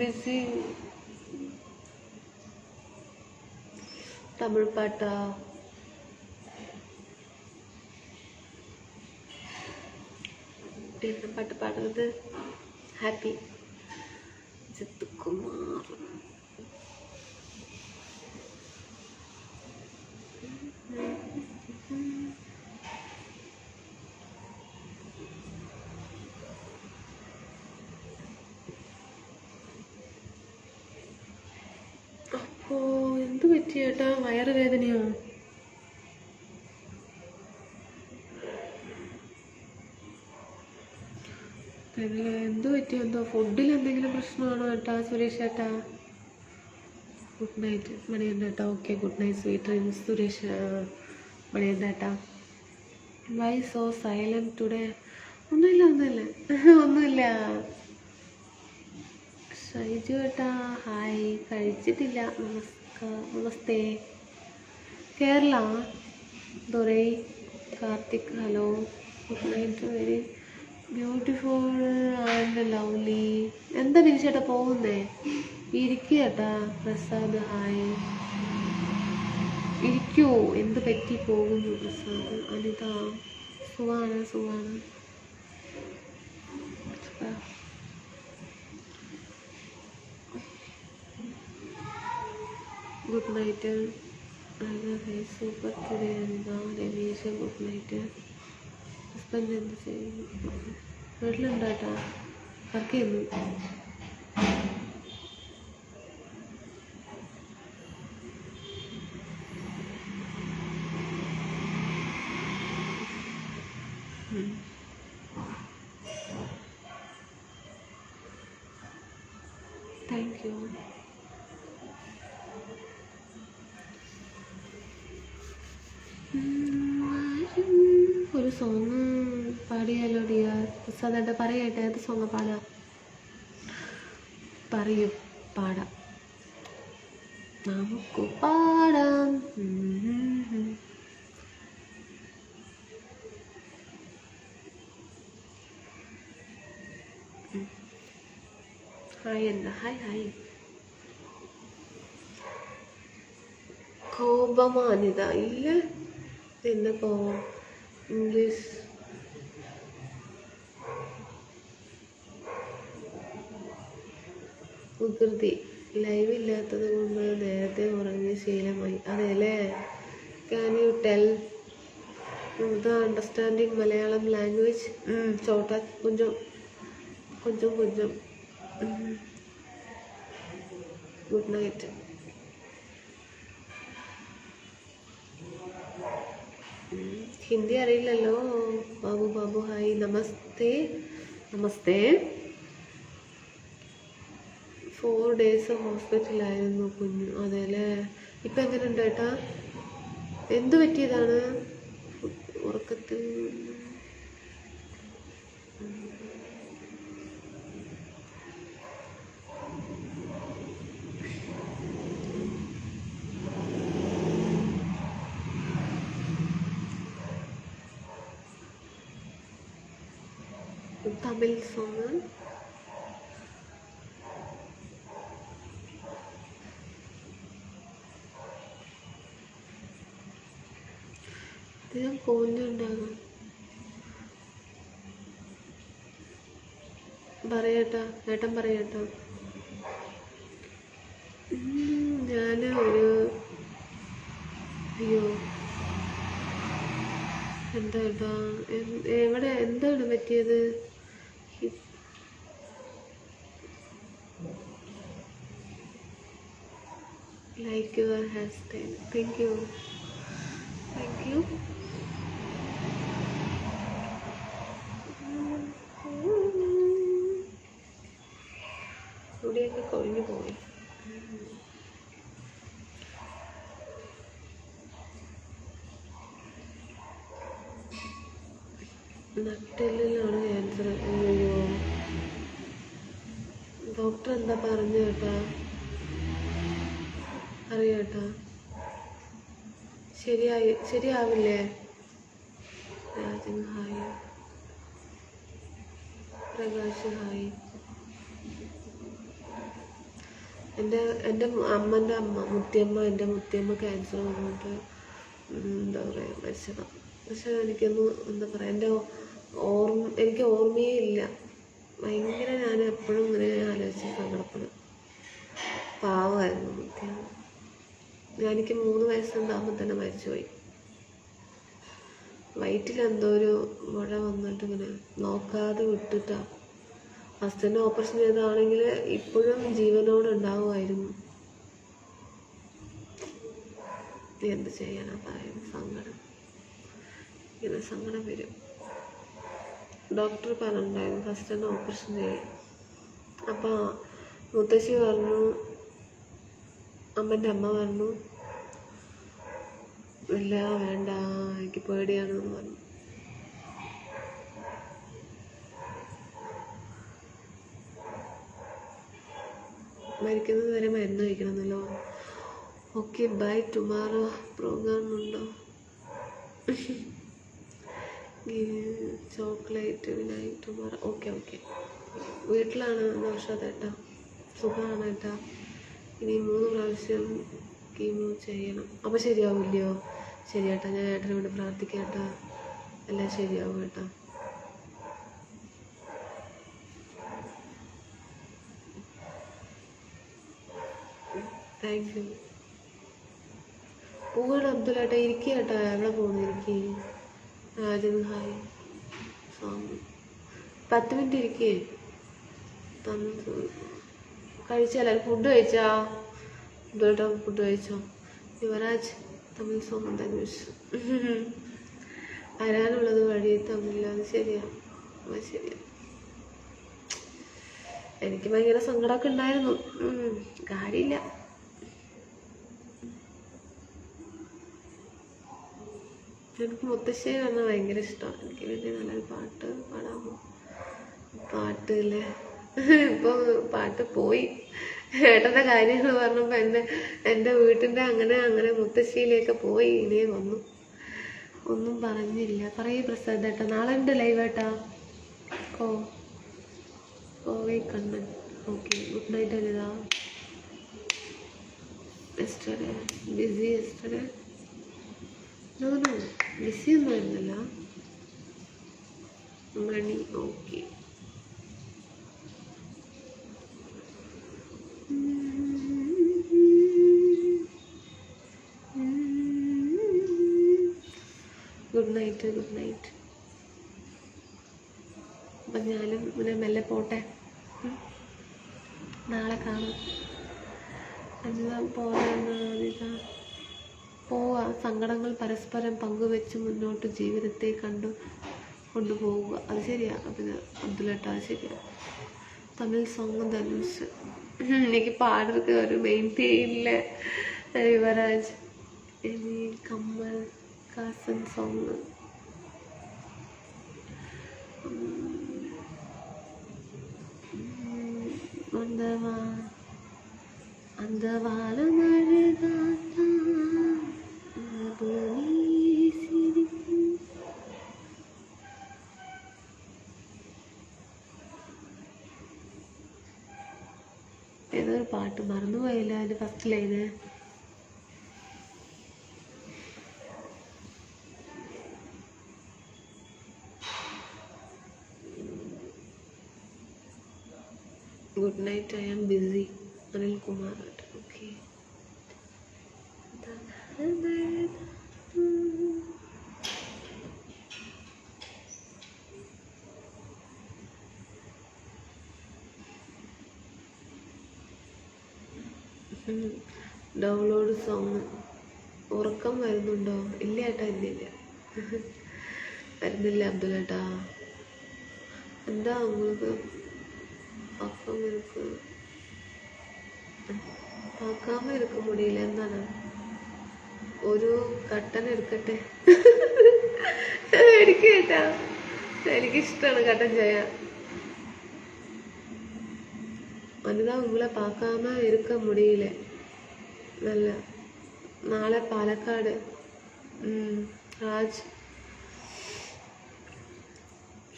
ബിസി. തമിഴ് പാട്ടാ? என்ன பாட்டு பாடுறது? ஹாப்பி சித்துக்குமார். അപ്പോ എന്ത് പറ്റിയേട്ടാ? വയറുവേദനയോ? എന്ത് പറ്റിയോ എന്തോ? ഫുഡിൽ എന്തെങ്കിലും പ്രശ്നമാണോ ഏട്ടാ സുരേഷ് ഏട്ടാ? ഗുഡ് നൈറ്റ് മണിയുണ്ട് ഏട്ടാ. Okay, good night, sweet dreams Suresh. മണിയുണ്ട് ഏട്ടാ. Why so silent today? ഒന്നുമില്ല. ഷൈജു ഏട്ടാ ഹായ്. കഴിച്ചിട്ടില്ല. നമസ്തേ. Kerala Durai Karthik hello. Good night. Very beautiful and lovely. എന്താ ബിനിച്ചേട്ടാ പോകുന്നേ? ഇരിക്കേട്ടാ. പ്രസാദ് ഹായ്. ഇരിക്കൂ. എന്ത് പറ്റി പോകുന്നു പ്രസാദ്? അനിത സുഖാണ്. Good night. Super today Anita. Ramesh good night. Husband എന്ത് ചെയ്യുന്നു? വീട്ടിലുണ്ടാട്ടാ, വർക്ക് ചെയ്യുന്നു. Thank you. ഒരു സോങ് പാടിയാലോ ഡിയർ? പ്രസാദേട്ടാ പറയട്ടെ, ഏത് സോങ്ങാ പാടാ? പറയൂ. പാടാം, നമുക്ക് പാടാം. ഹായ് എന്താ ഹായ് ഹായ്. കോപമാനിത ഇല്ല, എന്താ കോപം? ഇംഗ്ലീഷ് വികൃതി. ലൈവ് ഇല്ലാത്തത് കൊണ്ട് നേരത്തെ ഉറങ്ങിയ ശീലമായി. അതെല്ലേ? Can you tell the understanding Malayalam language? ചോട്ടാ കുഞ്ചം കുഞ്ചം കുഞ്ചം. Good night. ഹിന്ദി അറിയില്ലല്ലോ. ബാബു ബാബു ഹായ്, നമസ്തേ നമസ്തേ. 4 days ഹോസ്പിറ്റലായിരുന്നു കുഞ്ഞു. അതെല്ലേ? ഇപ്പം എങ്ങനെയുണ്ട് ഏട്ടാ? എന്ത് പറ്റിയതാണ്? ഉറക്കത്തിൽ തമിഴ് സോങ്. ഞാൻ പോകുന്നുണ്ടാകും. പറയട്ടാ ഏട്ടൻ പറയട്ടാ. ഞാൻ ഒരു അയ്യോ എന്താ ഏട്ടാ, എവിടെ എന്താണ് പറ്റിയത്? Like your hair style. Thank you thank you. മുടിയൊക്കെ കൊഴിഞ്ഞു പോയി. നട്ടെല്ലിലാണ് ക്യാൻസർ. അയ്യോ, ഡോക്ടർ എന്താ പറഞ്ഞു കേട്ടാ? അറിയാട്ടാ? ശരിയാവില്ലേ? Rajan hi, Prakash hi. എൻ്റെ അമ്മൻ്റെ അമ്മ മുത്തിയമ്മ, എൻ്റെ മുത്തിയമ്മ ക്യാൻസർ വന്നിട്ട് എന്താ പറയുക മരിച്ചതാണ്. പക്ഷെ എനിക്കൊന്നും എന്താ പറയുക, എനിക്ക് ഓർമ്മയേ ഇല്ല. ഭയങ്കര ഞാൻ എപ്പോഴും ഇങ്ങനെ ആലോചിച്ച് സങ്കടപ്പെടും. പാവമായിരുന്നു മുത്തിയമ്മ. എനിക്ക് 3 വയസ്സുണ്ടാകുമ്പോൾ തന്നെ മരിച്ചുപോയി. വയറ്റിലെന്തോ ഒരു മുഴ വന്നിട്ട് ഇങ്ങനെ നോക്കാതെ വിട്ടിട്ടാണ്. ഹസ്ബൻഡ് ഓപ്പറേഷൻ ചെയ്തതാണെങ്കിൽ ഇപ്പോഴും ജീവനോട് ഉണ്ടാവുമായിരുന്നു. എന്ത് ചെയ്യാനാ പറയുന്നത്? സങ്കടം, ഇങ്ങനെ സങ്കടം വരും. ഡോക്ടർ പറഞ്ഞിട്ടുണ്ടായിരുന്നു ഫസ്റ്റ് തന്നെ ഓപ്പറേഷൻ ചെയ്യും. അപ്പോൾ മുത്തശ്ശി പറഞ്ഞു, അമ്മൻ്റെ അമ്മ പറഞ്ഞു ഇല്ല വേണ്ട എനിക്ക് പേടിയാണെന്ന് പറഞ്ഞു. മരിക്കുന്നത് വരെ മരുന്ന് കഴിക്കണമെന്നല്ലോ. ഓക്കെ ബൈ, ടുമാറോ പ്രോഗ്രാം ഉണ്ടോ? ചോക്ലേറ്റ് വിനായി ടുമാറോ. ഓക്കെ വീട്ടിലാണ് നൗഷാദ് ഏട്ടാ. സുഖമാണ് ഏട്ടാ. ഇനി 3 പ്രാവശ്യം കീമോ ചെയ്യണം. അപ്പോൾ ശരിയാവില്ലയോ? ശരി ഏട്ടാ, ഞാൻ ഏട്ടനെ വേണ്ടി പ്രാർത്ഥിക്കാം ഏട്ടാ, എല്ലാം ശരിയാവും ഏട്ടാ. Thank you. പോവാണ് അബ്ദുലേട്ടാ. ഇരിക്കുക ഏട്ടാ. എവിടെ പോകുന്നു? ഇരിക്കേ. രാജൻ ഹായ്. 10 മിനിറ്റ് ഇരിക്കേ. കഴിച്ചാലോ? ഫുഡ് കഴിച്ചാ? അബ്ദുലേട്ടാ ഫുഡ് കഴിച്ചോ? യുവരാജ് തമിഴ് സോങ് അന്വേഷിച്ചു. വരാനുള്ളത് വഴി തമിഴില്ല. അത് ശരിയാണ്, അത് ശരിയാണ്. എനിക്ക് ഭയങ്കര സങ്കടമൊക്കെ ഉണ്ടായിരുന്നു. കാര്യമില്ല. എനിക്ക് മുത്തശ്ശിയെ പറഞ്ഞാൽ ഭയങ്കര ഇഷ്ടമാണ്. എനിക്ക് വേണ്ടി നല്ലൊരു പാട്ട് പാടാമോ? പാട്ടില്ലേ, ഇപ്പോൾ പാട്ട് പോയി. ഏട്ടൻ്റെ കാര്യങ്ങൾ പറഞ്ഞപ്പോൾ എൻ്റെ വീട്ടിൻ്റെ അങ്ങനെ മുത്തശ്ശിയിലേക്ക് പോയി ഇനി വന്നു. ഒന്നും പറഞ്ഞില്ല. പറയൂ പ്രസാദ് ഏട്ടാ. നാളെ ഉണ്ട് ലൈവ് ഏട്ടാ. Kovai Kannan. Okay, good night Anitha. Yesterday busy. Yesterday no busy ഒന്നും ആയിരുന്നില്ല. മണി ഓക്കെ. Good night. അപ്പം ഞാനും ഇങ്ങനെ മെല്ലെ പോട്ടെ. നാളെ കാണാം. അനിത പോവാ. സങ്കടങ്ങൾ പരസ്പരം പങ്കുവെച്ച് മുന്നോട്ട് ജീവിതത്തെ കൊണ്ടുപോവുക. അത് ശരിയാ. പിന്നെ അബ്ദുലേട്ടാ ശരിയാ. തമിഴ് സോങ് ധനുഷ്. എനിക്ക് പാടുறது ഒരു മെയിൻറ്റെയിൻ ഇല്ല. യുവരാജ് ഇനി കമ്മൽ കാസൻ സോങ്. ഏതൊരു പാട്ട് മറന്നുപോയില്ല. അതിൻ്റെ ഫസ്റ്റ് ലൈന് good night, I am busy. Anil Kumar. Okay. Download song. ഉറക്കം വരുന്നുണ്ടോ? ഇല്ല ഏട്ടാ, ഇല്ല വരുന്നില്ല അബ്ദുലേട്ടാ. എന്താ உங்களுக்கு பக்கம் இருக்கு? பார்க்காம இருக்க முடியல. എന്താണ്? ഒരു കട്ടൻ എടുക്കട്ടെ? എടുക്കേട്ടാ, എനിക്കിഷ്ടമാണ് കട്ടൻ ചായ. അനിതാ ഉങ്ങളെ பார்க்காம இருக்க முடியல. നല്ല നാളെ പാലക്കാട്. രാജ്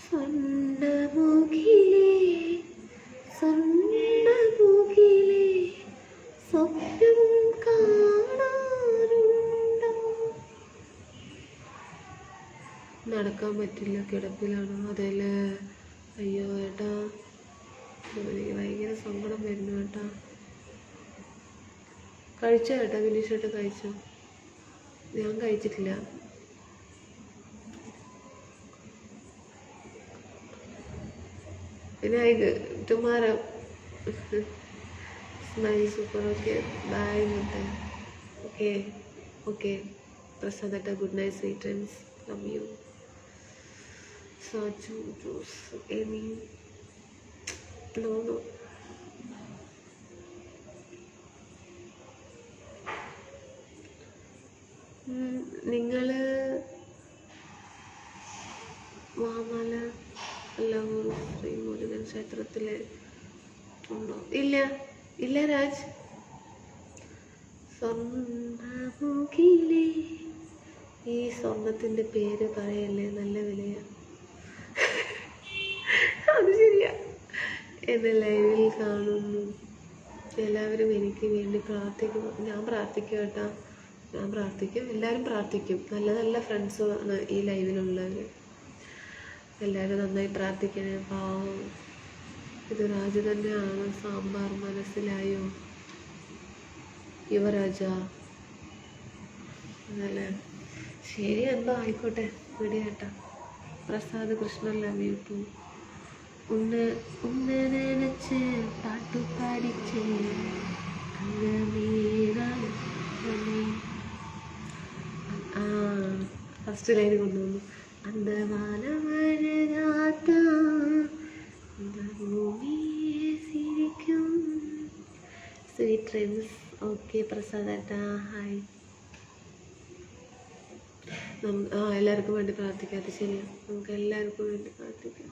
സ്വർണ്ണമുഖിലേ സ്വപ്നം കാണാറുണ്ടോ? നടക്കാൻ പറ്റില്ല, കിടപ്പിലാണ്. അതേല്ലേ? അയ്യോ ഏട്ടാ, എനിക്ക് ഭയങ്കര സങ്കടം വരുന്നു ഏട്ടാ. കഴിച്ചോ ഏട്ടാ? വിനീഷേട്ടാ കഴിച്ചോ? ഞാൻ കഴിച്ചിട്ടില്ല. പിന്നെ tomorrow. Smile super. Okay bye മുട്ടേ. ഓക്കെ പ്രസാദ് ഏട്ടാ. Good night, sweet dreams. Love you. Saju Jose എമി. നോ നിങ്ങൾ മാമല ലവൂർ ശ്രീ മുരുകൻ ക്ഷേത്രത്തിൽ ഉണ്ടോ? ഇല്ല രാജ്. സ്വർണ്ണമുഖിലേ. ഈ സ്വർണത്തിൻ്റെ പേര് പറയല്ലേ, നല്ല വിലയാണ്. അത് ശരിയാ. എന്നെ ലൈവിൽ കാണുന്നു എല്ലാവരും എനിക്ക് വേണ്ടി പ്രാർത്ഥിക്കും. ഞാൻ പ്രാർത്ഥിക്കും കേട്ടോ, ഞാൻ പ്രാർത്ഥിക്കും. എല്ലാവരും പ്രാർത്ഥിക്കും. നല്ല നല്ല ഫ്രണ്ട്സാണ് ഈ ലൈവിലുള്ളവർ. എല്ലാവരും നന്നായി പ്രാർത്ഥിക്കണേ. പാവം, ഇത് രാജു തന്നെയാണ്. സാമ്പാർ മനസ്സിലായോ യുവരാജ? അതല്ലേ? ശരി, എന്തോ ആയിക്കോട്ടെ, വിടിയേട്ടാ. Prasad Krishnan love you too. ഉന്നെ നനച്ച് പാട്ടു പാടിച്ച് ഫസ്റ്റ് ലൈന് കൊണ്ടുവന്നു. Sweet dreams. ഓക്കെ പ്രസാദേട്ടാ, ഹായ്. എല്ലാവർക്കും വേണ്ടി പ്രാർത്ഥിക്കാം. അത് ശരിയാണ്, നമുക്ക് എല്ലാവർക്കും വേണ്ടി പ്രാർത്ഥിക്കാം.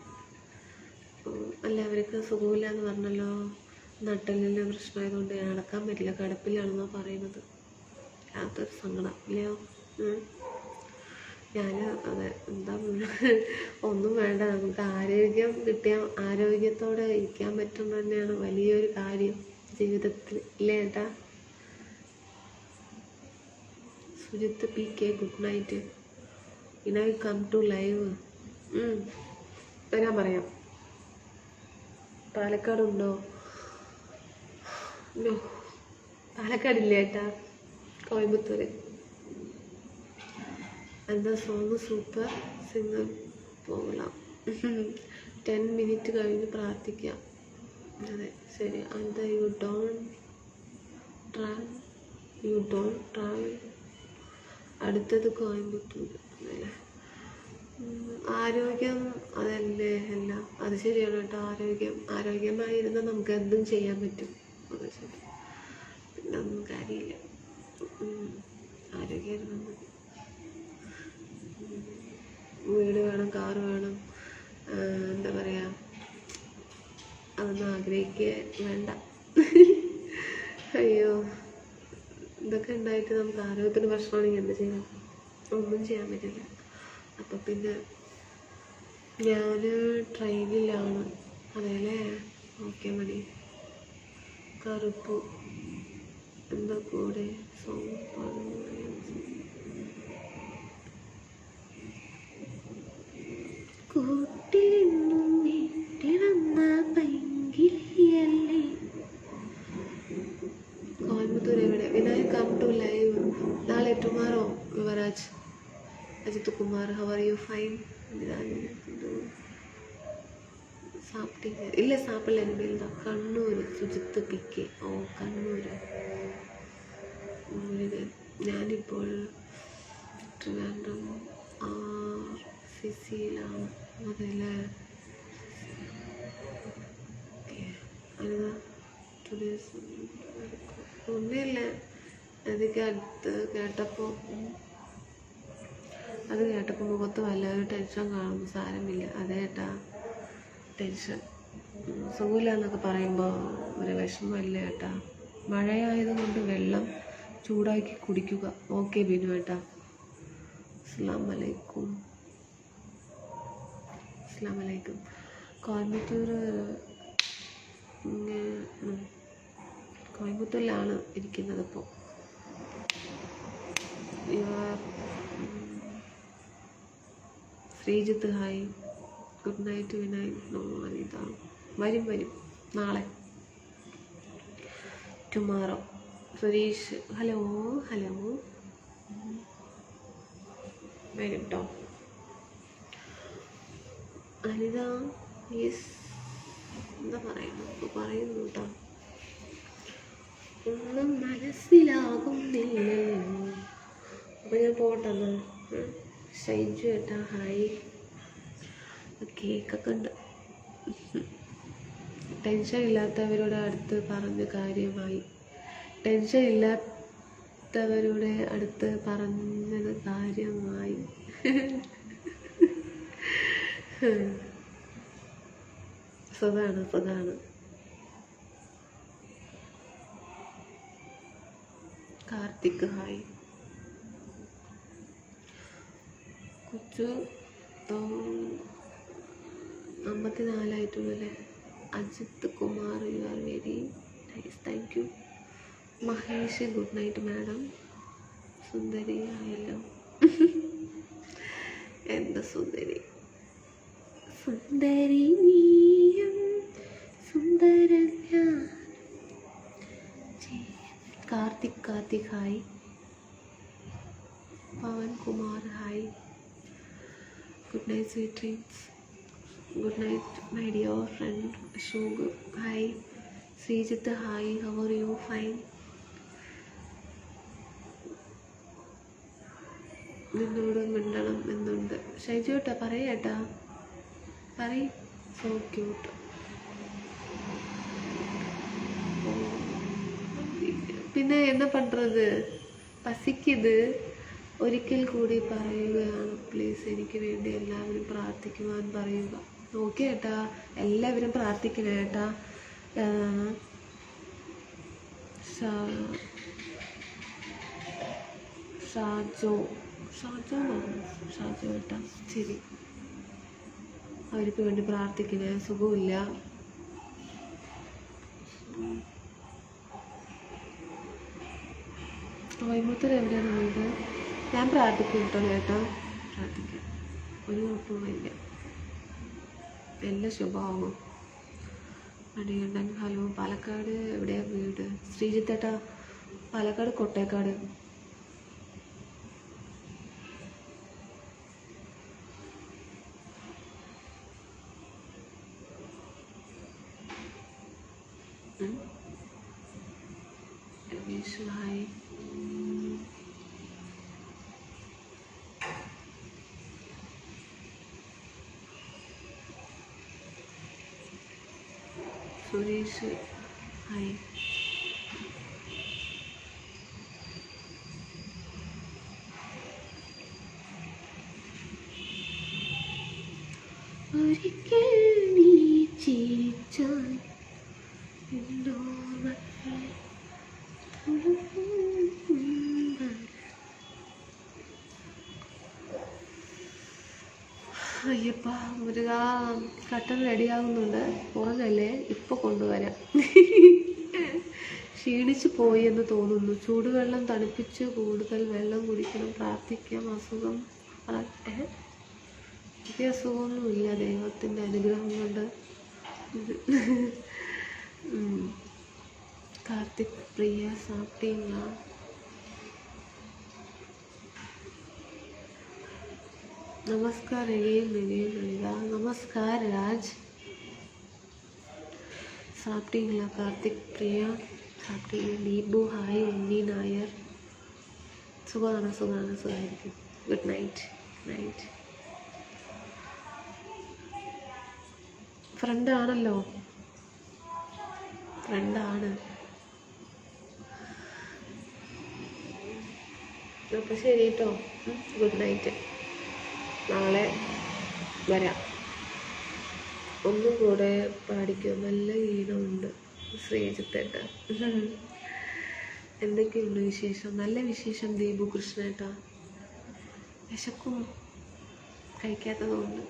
എല്ലാവർക്കും സുഖമില്ല എന്ന് പറഞ്ഞല്ലോ. നട്ടലിൻ്റെ പ്രശ്നമായതുകൊണ്ട് നടക്കാൻ പറ്റില്ല, കിടപ്പിലാണെന്നാണ് പറയുന്നത്. അതൊരു സങ്കടം ഇല്ലയോ? ഞാൻ അതെ എന്താ ഒന്നും വേണ്ട, നമുക്ക് ആരോഗ്യം കിട്ടിയാൽ ആരോഗ്യത്തോടെ ഇരിക്കാൻ പറ്റുന്നത് തന്നെയാണ് വലിയൊരു കാര്യം ജീവിതത്തിൽ, ഇല്ലേ ഏട്ടാ? Sujith PK good night. ഇനി കം ടു ലൈവ്. ഞാൻ പറയാം. പാലക്കാടുണ്ടോ? പാലക്കാടില്ല ഏട്ടാ, കോയമ്പത്തൂർ. എന്താ സോങ് സൂപ്പർ, സിംഗർ പോകലാം. 10 മിനിറ്റ് കഴിഞ്ഞ് പ്രാർത്ഥിക്കാം. അതെ ശരി. എന്താ യു ഡോണ്ട് ട്രാവൽ. അടുത്തത് കോയമ്പത്തൂർ അല്ലേ? ആരോഗ്യം അതല്ലേ എല്ലാം. അത് ശരിയാണ് കേട്ടോ. ആരോഗ്യമായിരുന്നാൽ നമുക്ക് എന്തും ചെയ്യാൻ പറ്റും. അത് ശരി, പിന്നെ ഒന്നും കാര്യമില്ല. ആരോഗ്യമായിരുന്നാൽ മതി. വീട് വേണം, കാറ് വേണം, എന്താ പറയുക, അതൊന്നും ആഗ്രഹിക്കുക വേണ്ട. അയ്യോ, ഇതൊക്കെ ഉണ്ടായിട്ട് നമുക്ക് ആരോഗ്യത്തിന് പ്രശ്നമാണെങ്കിൽ എന്ത് ചെയ്യാം? ഒന്നും ചെയ്യാൻ പറ്റില്ല. അപ്പം പിന്നെ ഞാൻ ട്രെയിനിലാണ്. അതേല്ലേ? ഓക്കെ മണി. കറുപ്പ് എന്താ കൂടെ സോങ് പാടുന്നു. കൂട്ടിലിന്നും വീട്ടിൽ വന്ന പൈങ്കിളിയല്ലേ. കോയമ്പത്തൂർ എവിടെ? Vinayak come to live. നാളെ tomorrow Yuvaraj. Ajith Kumar how are you? Fine. സാപ്പിട്ടില്ല? ഇല്ല സാപ്പിടില്ല. എൻ്റെ കണ്ണൂർ സുജിത്ത് PK. ഓ കണ്ണൂർ. ഞാനിപ്പോൾ ട്രിവാൻഡ്രം RCCയിലാണ്. അതല്ലേ? ഒന്നുമില്ല, അതൊക്കെ അടുത്ത് കേട്ടപ്പോൾ മുഖത്ത് വല്ലൊരു ടെൻഷൻ കാണും. സാരമില്ല. അതേട്ടാ ടെൻഷൻ സുഖമില്ല എന്നൊക്കെ പറയുമ്പോൾ ഒരു വിഷമമല്ല ഏട്ടാ. മഴയായതുകൊണ്ട് വെള്ളം ചൂടാക്കി കുടിക്കുക. ഓക്കെ ബിനു ഏട്ടാ. അസ്സലാമലൈക്കും. കോയമ്പത്തൂരിലാണ് ഇരിക്കുന്നത് ഇപ്പോൾ. Sreejith hi. Good night Vinayak. Anitha വരും നാളെ ടുമാറോ. സുരേഷ് ഹലോ വരും കേട്ടോ. അനിത യെസ് എന്താ പറയുന്നു കേട്ടോ. ഒന്നും മനസ്സിലാകുന്നില്ലല്ലോ. അപ്പോൾ ഞാൻ പോട്ടെന്നാ. ഷൈജു ഏട്ടാ ഹായ്. കേക്കൊക്കെ ഉണ്ട്. ടെൻഷൻ ഇല്ലാത്തവരുടെ അടുത്ത് പറഞ്ഞ കാര്യമായി. സുഖാണ്. കാർത്തിക് ഹായ്. കൊച്ചു 54 ആയിട്ടുള്ളല്ലേ. Ajith Kumar you are very nice. Thank you. Mahesh good night madam. സുന്ദരി ആയല്ലോ. എന്താ സുന്ദരി നീയും സുന്ദരൻ ഞാൻ. Karthik hi. Pavan Kumar hi. Good night sweet dreams. Good night my dear friend Ashok hi. Sreejith hi. How are you? Fine. നിന്നോട് മിണ്ടണം എന്നുണ്ട്. ഷൈജു ഏട്ടാ പറയേട്ടാ സോ ക്യൂട്ട്. പിന്നെ എന്നാ പண்றது? പസിക്കത് ഒരിക്കൽ കൂടി പറയുകയാണ് പ്ലീസ്. എനിക്ക് വേണ്ടി എല്ലാവരും പ്രാർത്ഥിക്കുവാൻ പറയുക. ഓക്കെ ഏട്ടാ, എല്ലാവരും പ്രാർത്ഥിക്കണം ഏട്ടാ. ഷാജോ ഏട്ടാ ശരി. അവർക്ക് വേണ്ടി പ്രാർത്ഥിക്കണേ. സുഖമില്ല. കോയമ്പത്തൂർ എവിടെയാണ് വീട്? ഞാൻ പ്രാർത്ഥിക്കും കേട്ടോ ചേട്ടാ, പ്രാർത്ഥിക്കാം. ഒരു കുഴപ്പമില്ല, എല്ലാം ശുഭമാകും. മണികണ്ഠൻ ഹലോ. പാലക്കാട് എവിടെയാണ് വീട്? ശ്രീജിത്തേട്ടാ പാലക്കാട് കൊട്ടേക്കാട്. ഹായ്. സുരേഷ് ഹായ്. ഒരിക്കൽ നീ ചിരിച്ചാൽ അയ്യപ്പ മുരുക. കട്ടൻ റെഡിയാകുന്നുണ്ട്, ഉറങ്ങല്ലേ, ഇപ്പോൾ കൊണ്ടുവരാം. ക്ഷീണിച്ചു പോയി എന്ന് തോന്നുന്നു. ചൂടുവെള്ളം തണുപ്പിച്ച് കൂടുതൽ വെള്ളം കുടിക്കണം. പ്രാർത്ഥിക്കാം. അസുഖം എനിക്ക് അസുഖമൊന്നുമില്ല, ദൈവത്തിൻ്റെ അനുഗ്രഹം കൊണ്ട്. കാർത്തിക് പ്രിയ സാപ്പിട്ടീങ്ക? नमस्कार ललिता. नमस्कार राज. சாப்பிட்டீங்களா? கார்த்திக் பிரியா சாப்பிட்டீங்க. தீபு ஹாய். ഉണ്ണി നായർ സുഖമായിരിക്കും. Good night. ഫ്രണ്ടാണല്ലോ, ഫ്രണ്ടാണ്. അപ്പോൾ ശരി കേട്ടോ, ഗുഡ് നൈറ്റ്. നാളെ വരാം. ഒന്നും കൂടെ പാടിക്കോ, നല്ല ഈണമുണ്ട്. ശ്രീജിത്തേട്ട എന്തൊക്കെയുണ്ട് വിശേഷം? നല്ല വിശേഷം ദീപു കൃഷ്ണേട്ട. വിശക്കും, കഴിക്കാത്തതുകൊണ്ട്.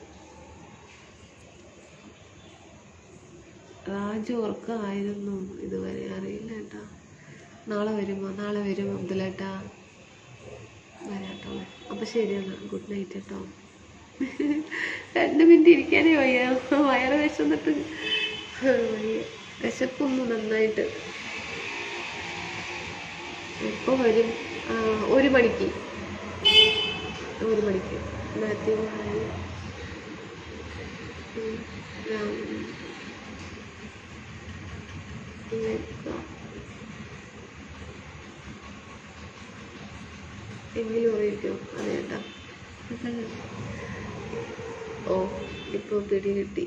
രാജു ഉറക്കമായിരുന്നു ഇതുവരെ, അറിയില്ല ഏട്ടാ. നാളെ വരും അബ്ദുലേട്ടാ, വരാട്ടോ. അപ്പോൾ ശരി എന്നാൽ, ഗുഡ് നൈറ്റ് കേട്ടോ. 2 മിനിറ്റ് ഇരിക്കാനേ വയ്യ, വയറ് വിശന്നിട്ട് വിശപ്പൊന്നു നന്നായിട്ട്. എപ്പോൾ വരും? 1 മണിക്ക്. മാത്യു എങ്കിലും അറിയിക്കോ? അതെ ചേട്ടാ. ഓ, ഇപ്പോൾ പിടി കിട്ടി.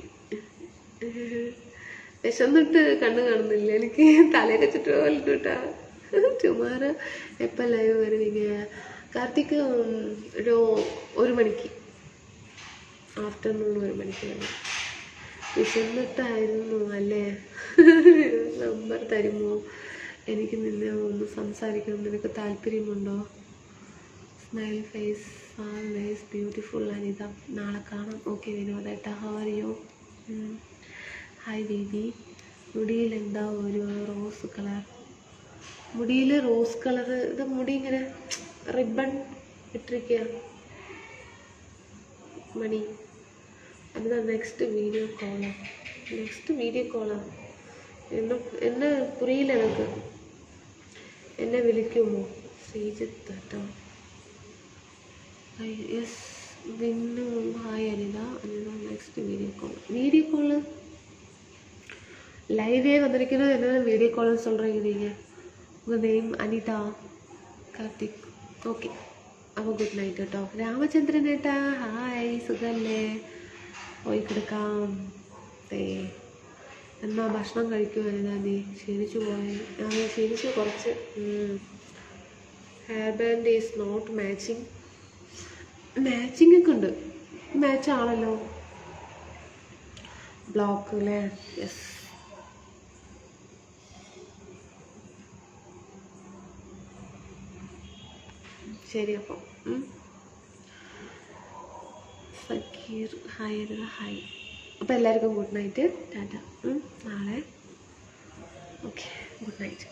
വിശന്നിട്ട് കണ്ണ് കാണുന്നില്ല എനിക്ക്, തലയൊക്കെ ചുറ്റുപോലെ കേട്ടാ. ചുമാര എപ്പോൾ ലൈവ് വരുവീങ്ക? കാർത്തിക് ഒരു 1 മണിക്ക്, ആഫ്റ്റർനൂൺ 1 മണിക്ക് വരും. വിശന്നിട്ടായിരുന്നു അല്ലേ? നമ്പർ തരുമോ? എനിക്ക് നിന്നെ ഒന്ന് സംസാരിക്കണം, നിനക്ക് താല്പര്യമുണ്ടോ? Smile face always beautiful Anita. നാളെ കാണാം. ഓക്കെ വിനോദേട്ടാ, how are you? Hi baby. മുടിയിൽ എന്താ ഒരു റോസ് കളർ? മുടിയിൽ റോസ് കളർ, ഇത് മുടി ഇങ്ങനെ റിബൺ ഇട്ടിരിക്കുക മണി. എന്താ നെക്സ്റ്റ് വീഡിയോ കോളാണ്? എന്നെ പുരിയില്ല എനിക്ക്. എന്നെ വിളിക്കുമോ? ശ്രീജിത്ത് കേട്ടോ. Yes Vinnu hi Anita. Next video call லைவே வந்திருக்கிறது. என்ன வீடியோ கால்னு சொல்கிறீங்க நீங்கள்? உங்கள் நேம் அனிதா கார்த்திக். ഓക്കെ, അപ്പോൾ ഗുഡ് നൈറ്റ് കേട്ടോ. രാമചന്ദ്രൻ ഏട്ടാ ഹായ്, സുഖമല്ലേ? പോയി കിടക്കാം. എന്നാ ഭക്ഷണം കഴിക്കുമായിരുന്നാ നീ? ക്ഷീണിച്ചു പോയി? ക്ഷീണിച്ചു കുറച്ച്. Hair band is not matching. Matching ഒക്കെ ഉണ്ട്, മാച്ച് ആണല്ലോ. ബ്ലോക്ക് അല്ലേ? യെസ്. ശരി അപ്പോൾ സക്കീർ ഹായ് എഴുതുക ഹായ്. അപ്പോൾ എല്ലാവർക്കും ഗുഡ് നൈറ്റ്, ടാറ്റ. നാളെ ഓക്കെ, ഗുഡ് നൈറ്റ്.